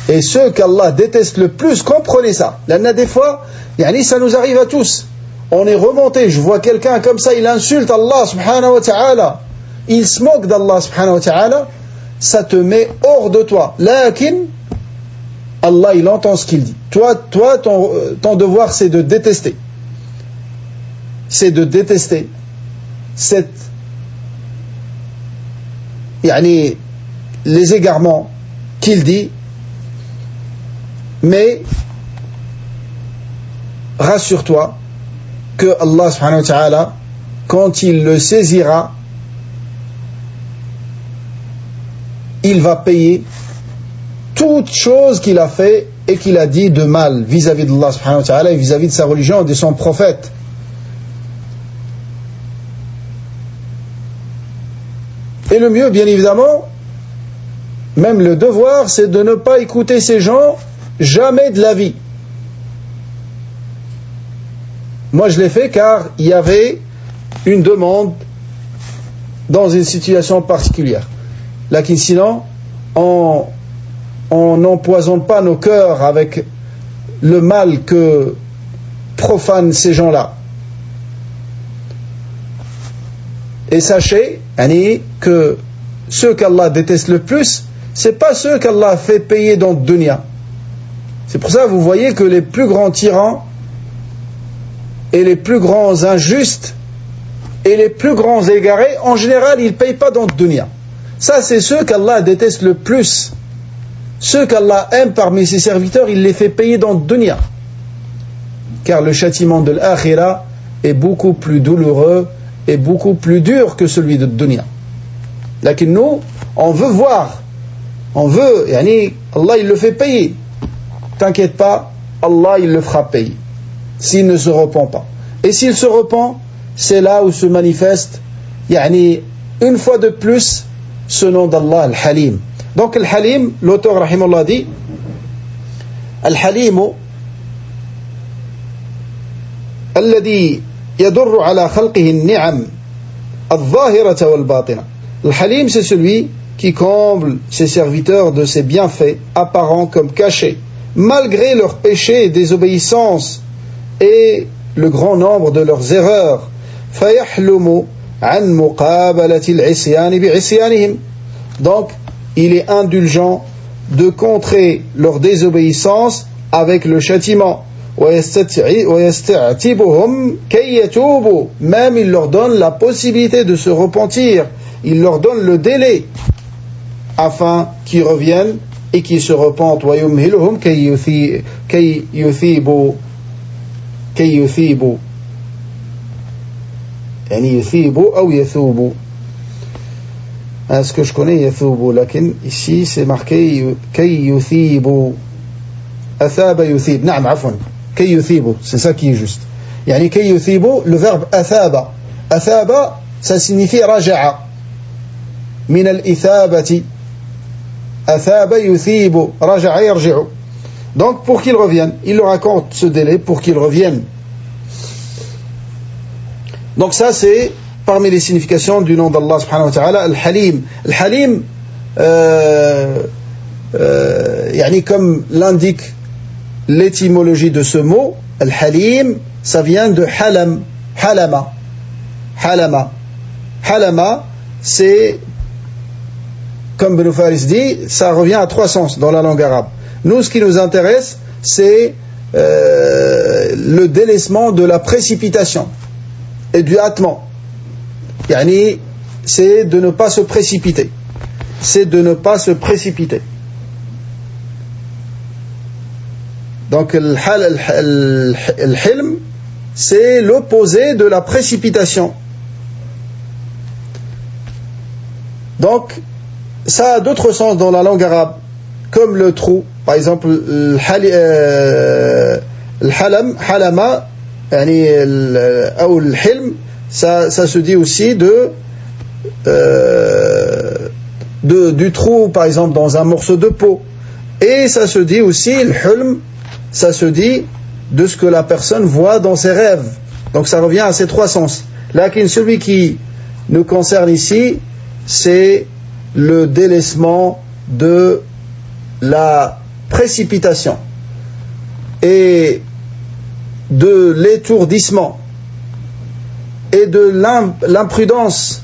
Et ceux qu'Allah déteste le plus, comprenez ça. Là, des fois, ça nous arrive à tous. On est remonté, je vois quelqu'un comme ça, il insulte Allah subhanahu wa ta'ala. Il se moque d'Allah subhanahu wa ta'ala. Ça te met hors de toi. Lakin, Allah, il entend ce qu'il dit. Toi, ton devoir, c'est de détester. C'est de détester les égarements qu'il dit. Mais rassure-toi que Allah subhanahu wa ta'ala, quand il le saisira, il va payer toute chose qu'il a fait et qu'il a dit de mal vis-à-vis d'Allah subhanahu wa ta'ala et vis-à-vis de sa religion et de son prophète. Et le mieux, bien évidemment, même le devoir, c'est de ne pas écouter ces gens jamais de la vie. Moi, je l'ai fait car il y avait une demande dans une situation particulière. Là, sinon, on n'empoisonne pas nos cœurs avec le mal que profanent ces gens-là. Et sachez, que ceux qu'Allah déteste le plus, c'est pas ceux qu'Allah fait payer dans le dunya. C'est pour ça que vous voyez que les plus grands tyrans et les plus grands injustes et les plus grands égarés, en général, ils ne payent pas dans le dunya. Ça, c'est ceux qu'Allah déteste le plus. Ceux qu'Allah aime parmi ses serviteurs, il les fait payer dans le dunya. Car le châtiment de l'akhira est beaucoup plus douloureux et beaucoup plus dur que celui de dunya. Lakin nous, on veut voir, Allah il le fait payer. T'inquiète pas, Allah il le fera payer s'il ne se repent pas. Et s'il se repent, c'est là où se manifeste une fois de plus ce nom d'Allah, Al-Halim. Donc Al-Halim, l'auteur rahimahullah dit Al-Halimu alladhi yadurru ala khalqihi an-ni'am al-zahirata wal-batina. Al-Halim, c'est celui qui comble ses serviteurs de ses bienfaits apparents comme cachés, malgré leurs péchés et désobéissances et le grand nombre de leurs erreurs. فَيَحْلُمُ عَنْ مُقَابَلَةِ الْعِصْيَانِ بِعِصْيَانِهِمْ. Donc, il est indulgent de contrer leur désobéissance avec le châtiment. وَيَسْتَعْتِبُهُمْ كَيْ يَتُوبُوا. Même il leur donne la possibilité de se repentir. Il leur donne le délai afin qu'ils reviennent et qu'ils se repentent. وَيُمْهِلُهُمْ كَيْ يُثِيبُوا يثيبوا أو يثوبوا. Ce que je connais يثوبوا, لكن ici c'est marqué كي يثيبوا. أثاب يثيب. نعم عفوا كي يثيبوا, c'est ça qui est juste. كي يثيبوا, le verbe أثاب. أثاب, ça signifie رجع من الإثابة. أثاب يثيب رجع يرجع. Donc pour qu'ils reviennent, il leur accorde ce délai pour qu'ils reviennent. Donc ça c'est parmi les significations du nom d'Allah subhanahu wa ta'ala, Al-Halim. Al-Halim, comme l'indique l'étymologie de ce mot, al-halim, ça vient de halam, halama. Halama, c'est, comme Ibn Faris dit, ça revient à 3 sens dans la langue arabe. Nous, ce qui nous intéresse, c'est le délaissement de la précipitation et du hâtement. C'est de ne pas se précipiter. Donc, al-hilm, c'est l'opposé de la précipitation. Donc, ça a d'autres sens dans la langue arabe, comme le trou. Par exemple, halama, ou al-hilm, ça se dit aussi du trou, par exemple, dans un morceau de peau. Et ça se dit aussi, al-hulm, ça se dit de ce que la personne voit dans ses rêves. Donc ça revient à ces 3 sens. Là, celui qui nous concerne ici, c'est le délaissement de la précipitation et de l'étourdissement et de l'imprudence.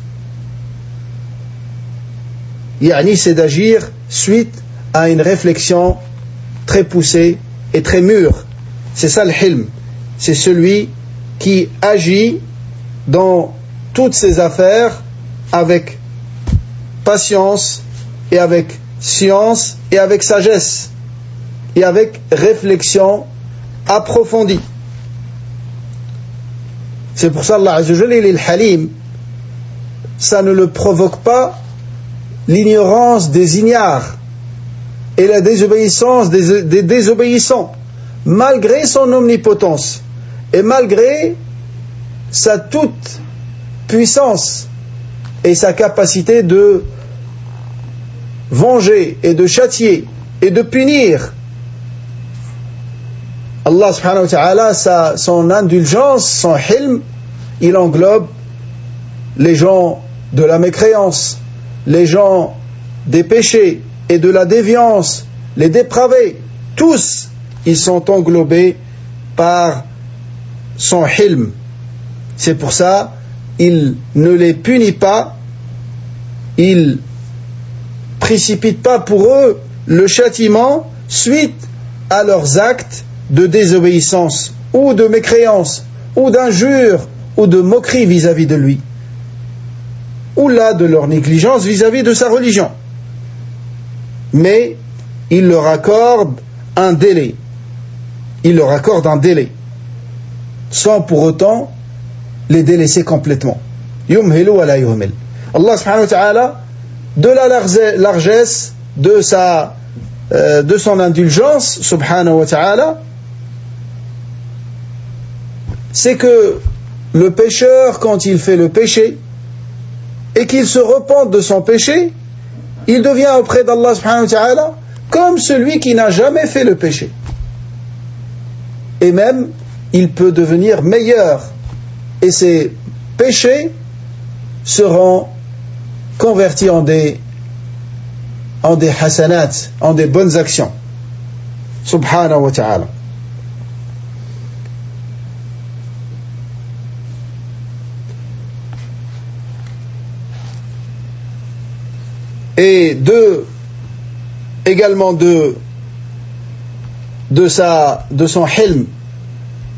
C'est d'agir suite à une réflexion très poussée et très mûre. C'est ça le hilm. C'est celui qui agit dans toutes ses affaires avec patience et avec science et avec sagesse et avec réflexion approfondie. C'est pour ça Allah Azza wa Jalla, il est le halim. Ça ne le provoque pas l'ignorance des ignares et la désobéissance des désobéissants, malgré son omnipotence et malgré sa toute puissance et sa capacité de venger et de châtier et de punir. Allah subhanahu wa ta'ala, son indulgence, son hilm, il englobe les gens de la mécréance, les gens des péchés et de la déviance, les dépravés, tous, ils sont englobés par son hilm. C'est pour ça, il ne les punit pas, il précipite pas pour eux le châtiment suite à leurs actes de désobéissance ou de mécréance ou d'injure ou de moquerie vis-à-vis de lui, ou là de leur négligence vis-à-vis de sa religion. Mais il leur accorde un délai. Sans pour autant les délaisser complètement. Yumhilu wa la yuhmil. Allah subhanahu wa ta'ala, de la largesse de son indulgence, subhanahu wa ta'ala, c'est que le pécheur, quand il fait le péché et qu'il se repente de son péché, il devient auprès d'Allah subhanahu wa ta'ala comme celui qui n'a jamais fait le péché. Et même, il peut devenir meilleur. Et ses péchés seront convertis en des hasanat, en des bonnes actions. Subhanahu wa ta'ala. Et également de son hilm,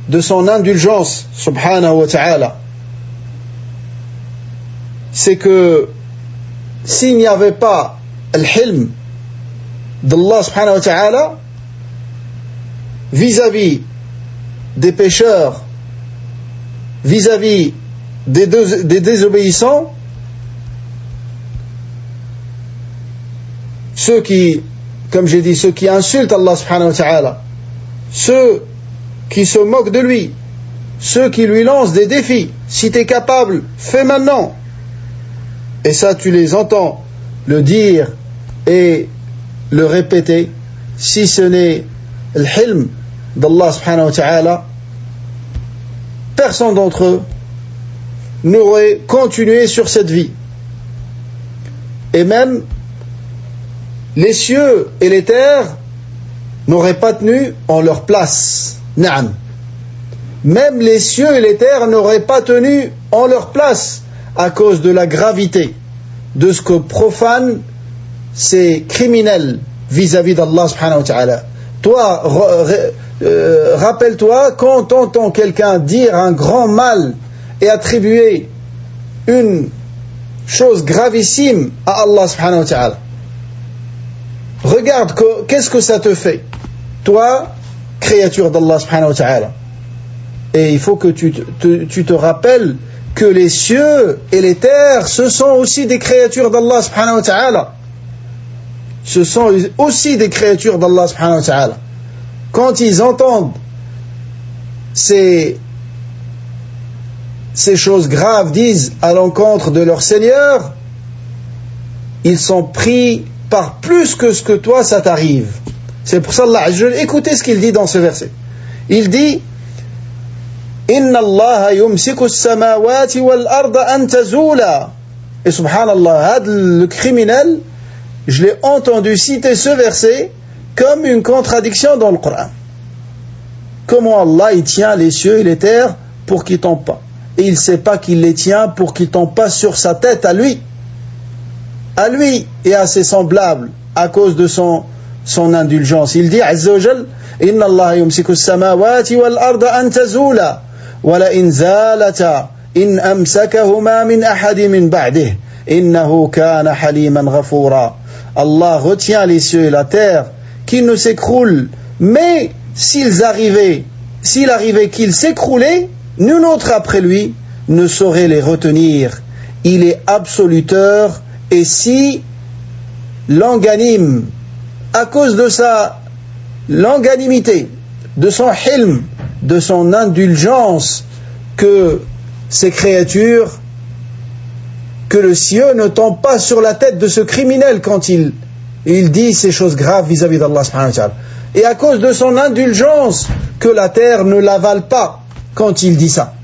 de son indulgence, subhanahu wa ta'ala, c'est que s'il n'y avait pas al-hilm d'Allah subhanahu wa ta'ala vis-à-vis des pécheurs, vis-à-vis des désobéissants, ceux qui, comme j'ai dit, ceux qui insultent Allah subhanahu wa ta'ala, ceux qui se moquent de lui, ceux qui lui lancent des défis, si tu es capable, fais maintenant. Et ça, tu les entends le dire et le répéter. Si ce n'est le hilm d'Allah subhanahu wa ta'ala, personne d'entre eux n'aurait continué sur cette vie. Et même les cieux et les terres n'auraient pas tenu en leur place. Naam. Même les cieux et les terres n'auraient pas tenu en leur place à cause de la gravité de ce que profanent ces criminels vis-à-vis d'Allah subhanahu wa ta'ala. Toi, rappelle-toi, quand t'entends quelqu'un dire un grand mal et attribuer une chose gravissime à Allah subhanahu wa ta'ala, regarde qu'est-ce que ça te fait, toi, créature d'Allah subhanahu wa ta'ala. Et il faut que tu te rappelles que les cieux et les terres, ce sont aussi des créatures d'Allah subhanahu wa ta'ala. Ce sont aussi des créatures d'Allah subhanahu wa ta'ala. Quand ils entendent ces choses graves disent à l'encontre de leur Seigneur, ils sont pris par plus que ce que toi ça t'arrive. C'est pour ça Allah, écoutez ce qu'il dit dans ce verset. Il dit: Inna Allah yumsiku as-samawati wal arda an tazula. Et subhanallah, le criminel, je l'ai entendu citer ce verset comme une contradiction dans le Coran. Comment Allah il tient les cieux et les terres pour qu'ils tombent pas. Et il ne sait pas qu'il les tient pour qu'ils tombent pas sur sa tête à lui et à ses semblables à cause de son indulgence. Il dit Azza wa Jal: Inna Allah yumsiku as-samawati wal arda an tazula wa la in zalata in amsakahuma min ahadin min ba'dihi innahu kana haliman ghafura. Allah retient les cieux et la terre qu'ils ne s'écroulent, mais s'il arrivait qu'ils s'écroulaient, nul autre après lui ne saurait les retenir. Il est absoluteur et si longanime, à cause de sa longanimité, de son hilm, de son indulgence, que ces créatures, que le ciel ne tombe pas sur la tête de ce criminel quand il dit ces choses graves vis-à-vis d'Allah subhanahu wa ta'ala. Et à cause de son indulgence, que la terre ne l'avale pas quand il dit ça.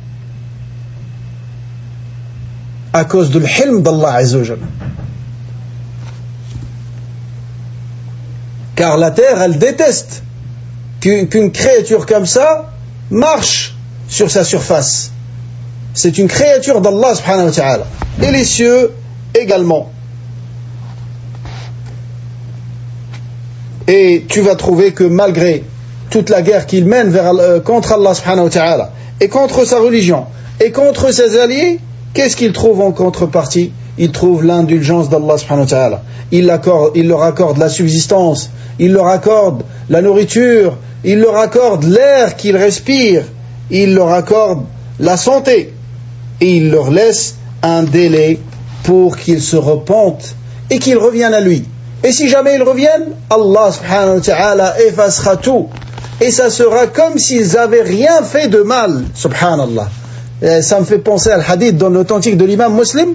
À cause de l'hilm d'Allah Azza wa Jal. Car la terre, elle déteste qu'une créature comme ça marche sur sa surface. C'est une créature d'Allah subhanahu wa ta'ala. Et les cieux également. Et tu vas trouver que malgré toute la guerre qu'il mène contre Allah subhanahu wa ta'ala, et contre sa religion, et contre ses alliés, qu'est-ce qu'il trouve en contrepartie? Il trouve l'indulgence d'Allah subhanahu wa ta'ala. Il leur accorde la subsistance, il leur accorde la nourriture, il leur accorde l'air qu'ils respirent, il leur accorde la santé, et il leur laisse un délai pour qu'ils se repentent et qu'ils reviennent à lui. Et si jamais ils reviennent, Allah subhanahu wa ta'ala effacera tout. Et ça sera comme s'ils avaient rien fait de mal. Subhanallah. Et ça me fait penser à l'hadith dans l'authentique de l'imam Muslim.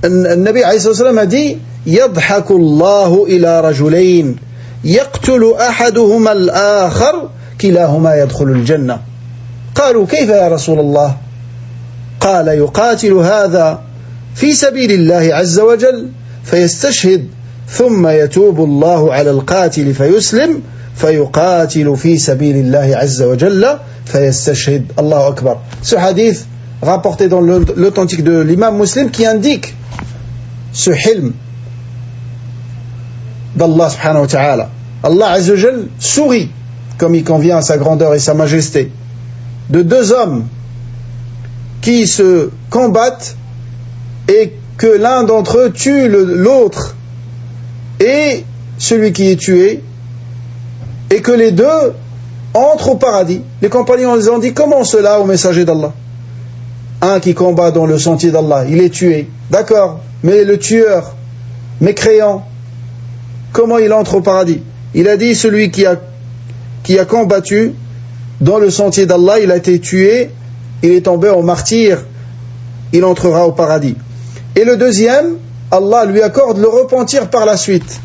Le Nabi alayhi salam a dit: Yadhaku Allahu ila rajulayn yaqtulu ahaduhuma al-akhar kilahuma yadkhulu al-jannah. قالوا كيف يا رسول الله؟ قال يقاتل هذا في سبيل الله عز وجل فيستشهد ثم يتوب الله على القاتل فيسلم فيقاتل في سبيل الله عز وجل فيستشهد. الله أكبر. Ce hadith rapporté dans l'authentique de l'imam Muslim qui indique ce hilm d'Allah subhanahu wa ta'ala. Allah Azza wa Jal sourit comme il convient à sa grandeur et sa majesté de deux hommes qui se combattent et que l'un d'entre eux tue l'autre et celui qui est tué, et que les deux entrent au paradis. Les compagnons les ont dit: comment cela, au messager d'Allah? Un qui combat dans le sentier d'Allah, il est tué, d'accord, mais le tueur mécréant, comment il entre au paradis? Il a dit: celui qui a combattu dans le sentier d'Allah, il a été tué, il est tombé en martyr, il entrera au paradis. Et le deuxième, Allah lui accorde le repentir par la suite.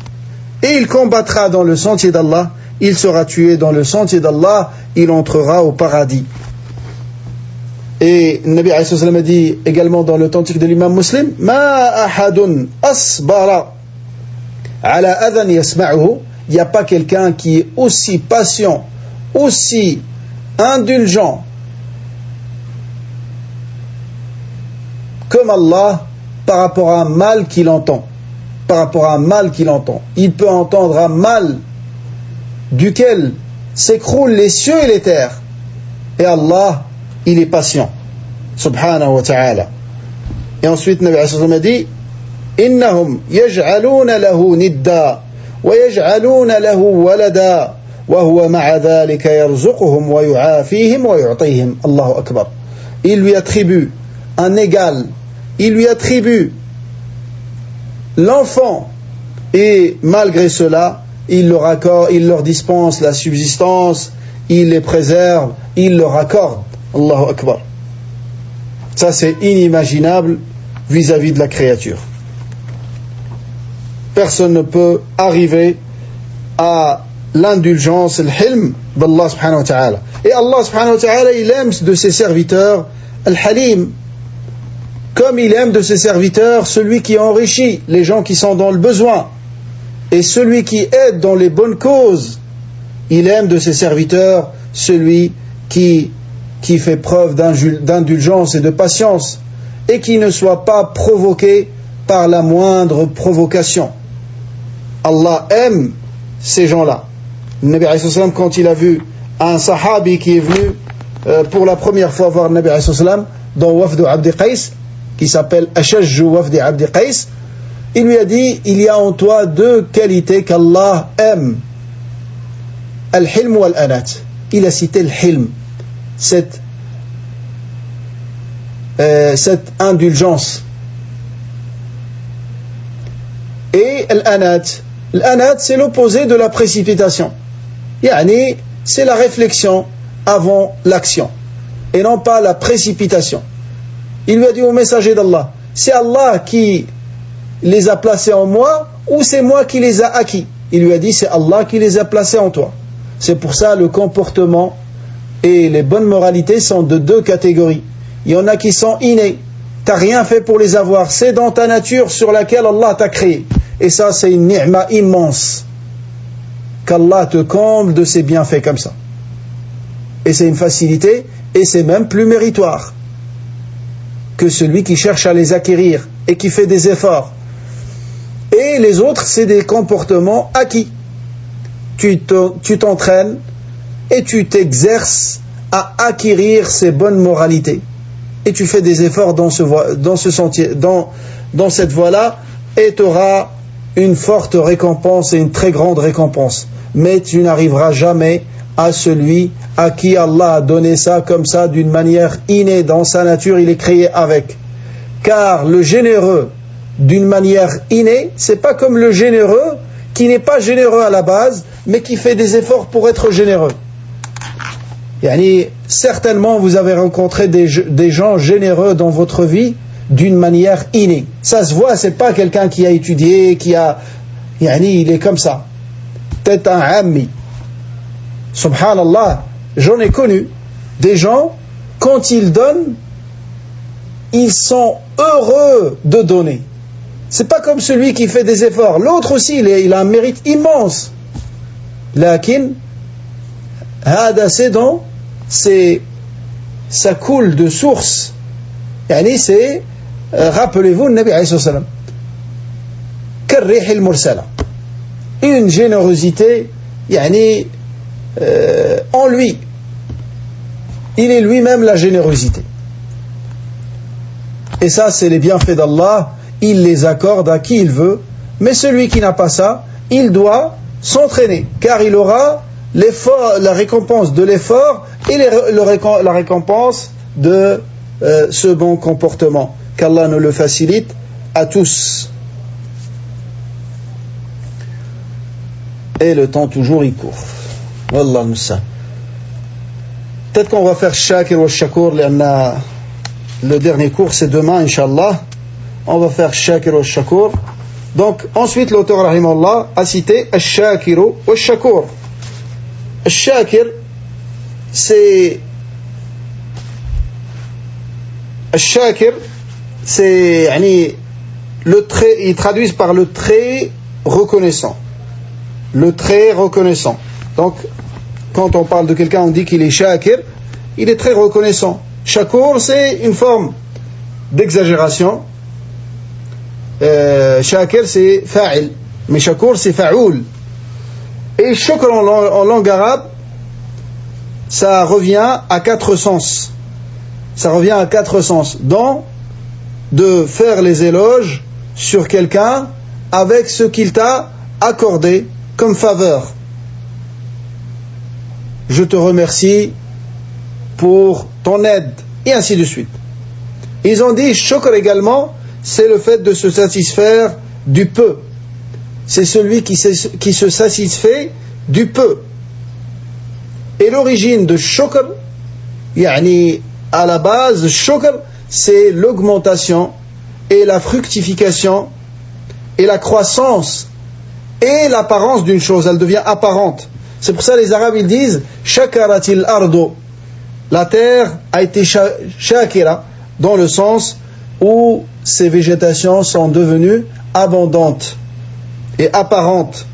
Et il combattra dans le sentier d'Allah, il sera tué dans le sentier d'Allah, il entrera au paradis. Et Nabi alayhi salam a dit également dans l'authentique de l'imam Muslim: Ma ahadun asbara على أذن يسمعه. Il n'y a pas quelqu'un qui est aussi patient, aussi indulgent comme Allah par rapport à un mal qu'il entend. Par rapport à un mal qu'il entend. Il peut entendre un mal duquel s'écroulent les cieux et les terres. Et Allah, il est patient. Subhanahu wa ta'ala. Et ensuite, Nabi sallallahu alayhi wa sallam a dit إنهم يجعلون له ندا ويجعلون له ولدا وهو مع ذلك يرزقهم ويعافيهم ويعطيهم. Allahu Akbar. Il lui attribue un égal. Il lui attribue l'enfant. Et malgré cela, il leur dispense la subsistance, il les préserve, il leur accorde. Allahu Akbar. Ça, c'est inimaginable vis-à-vis de la créature. Personne ne peut arriver à l'indulgence, le hilm d'Allah subhanahu wa ta'ala. Et Allah subhanahu wa ta'ala, il aime de ses serviteurs al-halim, comme il aime de ses serviteurs celui qui enrichit les gens qui sont dans le besoin. Et celui qui aide dans les bonnes causes, il aime de ses serviteurs celui qui fait preuve d'indulgence et de patience et qui ne soit pas provoqué par la moindre provocation. Allah aime ces gens-là. Le Nabi alayhi salam, quand il a vu un sahabi qui est venu pour la première fois voir le Nabi alayhi salam dans Wafd Abd Qais, qui s'appelle Ashaj Wafd Abd Qais, il lui a dit, il y a en toi deux qualités qu'Allah aime. Al-hilm wa al-anat. Il a cité le hilm, cette indulgence. Et l'anat. L'anat, c'est l'opposé de la précipitation. Yani, c'est la réflexion avant l'action. Et non pas la précipitation. Il lui a dit au messager d'Allah, c'est Allah qui les a placés en moi ou c'est moi qui les a acquis? Il lui a dit, c'est Allah qui les a placés en toi. C'est pour ça le comportement et les bonnes moralités sont de deux catégories. Il y en a qui sont innés. Tu n'as rien fait pour les avoir. C'est dans ta nature sur laquelle Allah t'a créé. Et ça, c'est une ni'ma immense. Qu'Allah te comble de ses bienfaits comme ça. Et c'est une facilité, et c'est même plus méritoire que celui qui cherche à les acquérir et qui fait des efforts. Et les autres, c'est des comportements acquis. Tu t'entraînes et tu t'exerces à acquérir ces bonnes moralités. Et tu fais des efforts dans ce sentier, dans cette voie-là, et tu auras une forte récompense et une très grande récompense. Mais tu n'arriveras jamais à celui à qui Allah a donné ça comme ça d'une manière innée dans sa nature, il est créé avec. Car le généreux d'une manière innée, c'est pas comme le généreux qui n'est pas généreux à la base, mais qui fait des efforts pour être généreux. Yani, certainement vous avez rencontré des gens généreux dans votre vie d'une manière innée. Ça se voit, c'est pas quelqu'un qui a étudié, yani, il est comme ça. Peut-être un ammi. Subhanallah, j'en ai connu des gens, quand ils donnent, ils sont heureux de donner. C'est pas comme celui qui fait des efforts. L'autre aussi, il a un mérite immense. Lakin, hada c'est don, ça coule de source. Yani c'est, rappelez-vous, le Nabi alayhi salam, karrih al-mursala. Une générosité, yani, en lui. Il est lui-même la générosité. Et ça, c'est les bienfaits d'Allah. Il les accorde à qui il veut. Mais celui qui n'a pas ça, il doit s'entraîner. Car il aura la récompense de l'effort et la récompense de ce bon comportement. Qu'Allah nous le facilite à tous. Et le temps toujours il court. Wallah al-Musa. Peut-être qu'on va faire Shakir wa Shakur. Le dernier cours c'est demain, Inch'Allah. On va faire Shakir wa Shakur. Donc ensuite l'auteur rahimahullah a cité Shakir wa Shakur. Shakir, c'est yani, le trait, ils traduisent par le trait reconnaissant. Le très reconnaissant. Donc, quand on parle de quelqu'un, on dit qu'il est shakir, il est très reconnaissant. Shakur, c'est une forme d'exagération. Shakir, c'est fa'il. Mais shakur, c'est fa'oul. Et shukr en langue arabe, ça revient à 4 sens. Ça revient à 4 sens. Dans de faire les éloges sur quelqu'un avec ce qu'il t'a accordé comme faveur. Je te remercie pour ton aide, et ainsi de suite. Ils ont dit, shukr également, c'est le fait de se satisfaire du peu. C'est celui qui se satisfait du peu. Et l'origine de shukr, yani à la base, shukr, c'est l'augmentation et la fructification et la croissance et l'apparence d'une chose, elle devient apparente. C'est pour ça les Arabes ils disent shakaratil ardo. La terre a été shakira dans le sens où ces végétations sont devenues abondantes et apparentes.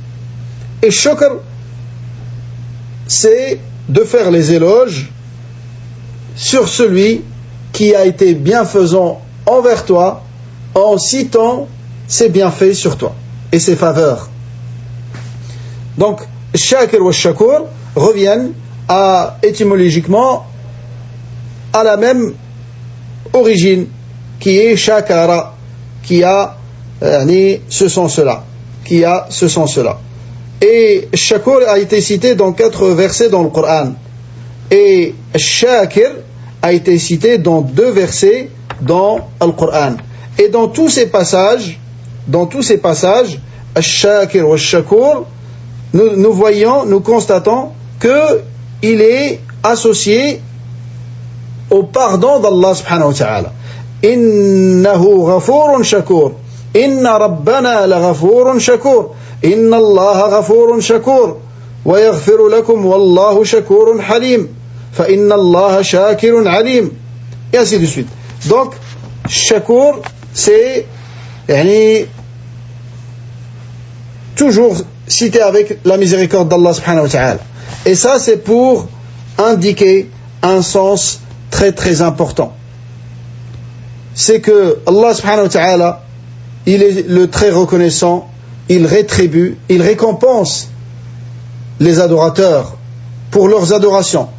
Et shukr, c'est de faire les éloges sur celui qui a été bienfaisant envers toi en citant ses bienfaits sur toi et ses faveurs. Donc, shakir ou shakur reviennent étymologiquement à la même origine qui est shakara, qui a ce sens-là, Et shakur a été cité dans 4 versets dans le Coran. Et shakir a été cité dans 2 versets dans le Coran. Et dans tous ces passages, shakir ou shakur, nous constatons qu'il est associé au pardon d'Allah subhanahu wa ta'ala. Innahu ghafurun shakur. Inna rabbana la ghafurun shakur. Inna Allah ghafurun shakur. Wa yaghfiru lakum wallahu shakurun halim. Fa inna Allah shakirun alim. Et ainsi de suite. Donc, shakur, c'est toujours cité avec la miséricorde d'Allah subhanahu wa ta'ala. Et ça, c'est pour indiquer un sens très très important. C'est que Allah subhanahu wa ta'ala, il est le très reconnaissant, il rétribue, il récompense les adorateurs pour leurs adorations.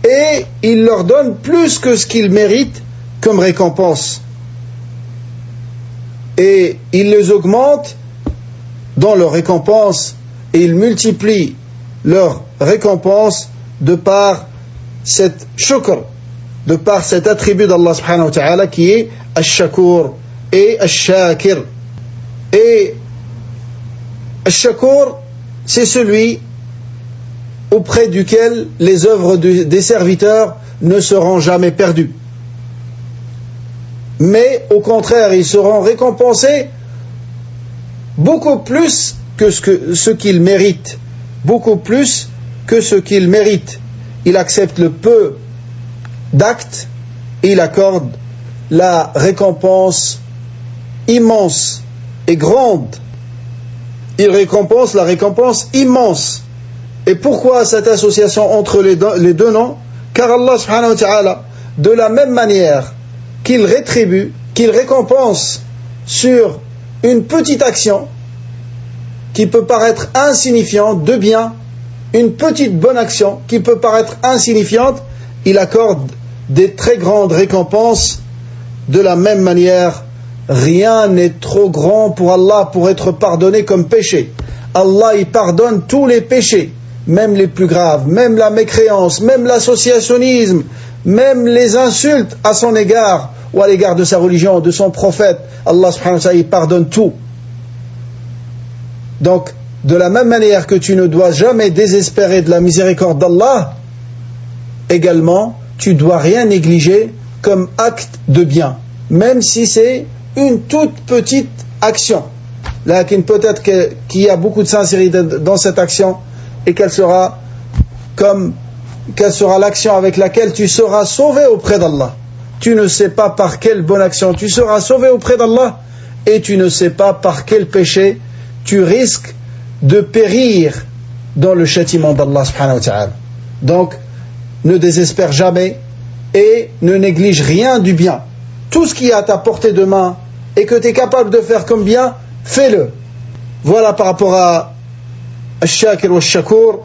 Et il leur donne plus que ce qu'ils méritent comme récompense. Et il les augmente dans leurs récompenses et il multiplie leurs récompenses de par cette shukr, de par cet attribut d'Allah subhanahu wa ta'ala qui est ash-shakur et ash-shakir. Et ash-shakur, c'est celui auprès duquel les œuvres des serviteurs ne seront jamais perdues. Mais au contraire, ils seront récompensés beaucoup plus que ce qu'ils méritent. Beaucoup plus que ce qu'ils méritent. Il accepte le peu d'actes et il accorde la récompense immense et grande. Il récompense la récompense immense. Et pourquoi cette association entre les deux noms? Car Allah subhanahu wa ta'ala, de la même manière qu'il rétribue, qu'il récompense sur une petite action qui peut paraître insignifiante de bien, une petite bonne action qui peut paraître insignifiante, il accorde des très grandes récompenses. De la même manière, rien n'est trop grand pour Allah pour être pardonné comme péché. Allah, il pardonne tous les péchés, même les plus graves, même la mécréance, même l'associationnisme, même les insultes à son égard ou à l'égard de sa religion, de son prophète. Allah subhanahu wa ta'ala, il pardonne tout. Donc, de la même manière que tu ne dois jamais désespérer de la miséricorde d'Allah, également, tu ne dois rien négliger comme acte de bien, même si c'est une toute petite action. Là, peut-être qu'il y a beaucoup de sincérité dans cette action et qu'elle sera l'action avec laquelle tu seras sauvé auprès d'Allah. Tu ne sais pas par quelle bonne action tu seras sauvé auprès d'Allah et tu ne sais pas par quel péché tu risques de périr dans le châtiment d'Allah subhanahu wa ta'ala. Donc, ne désespère jamais et ne néglige rien du bien. Tout ce qui est à ta portée de main et que tu es capable de faire comme bien, fais-le. Voilà par rapport à Al-Shakir ou Al-Shakur.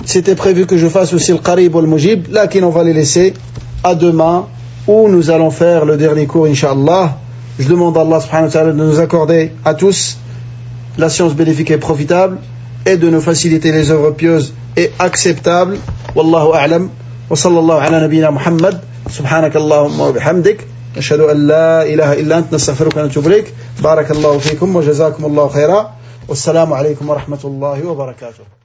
C'était prévu que je fasse aussi le Qarib ou le Mujib. Là, on va les laisser à demain où nous allons faire le dernier cours, Inch'Allah. Je demande à Allah subhanahu wa ta'ala de nous accorder à tous la science bénéfique et profitable et de nous faciliter les œuvres pieuses et acceptables. Wallahu a'lam. Wa sallallahu ala nabiyyina Muhammad. Subhanak Allahumma wa bihamdik. Nashhadu an la ilaha illa ant nastaghfiruka wa natubu ilayk. Barakallahu fikum wa jazakumullahu khaira. Wassalamu alaykum wa rahmatullahi wa barakatuh.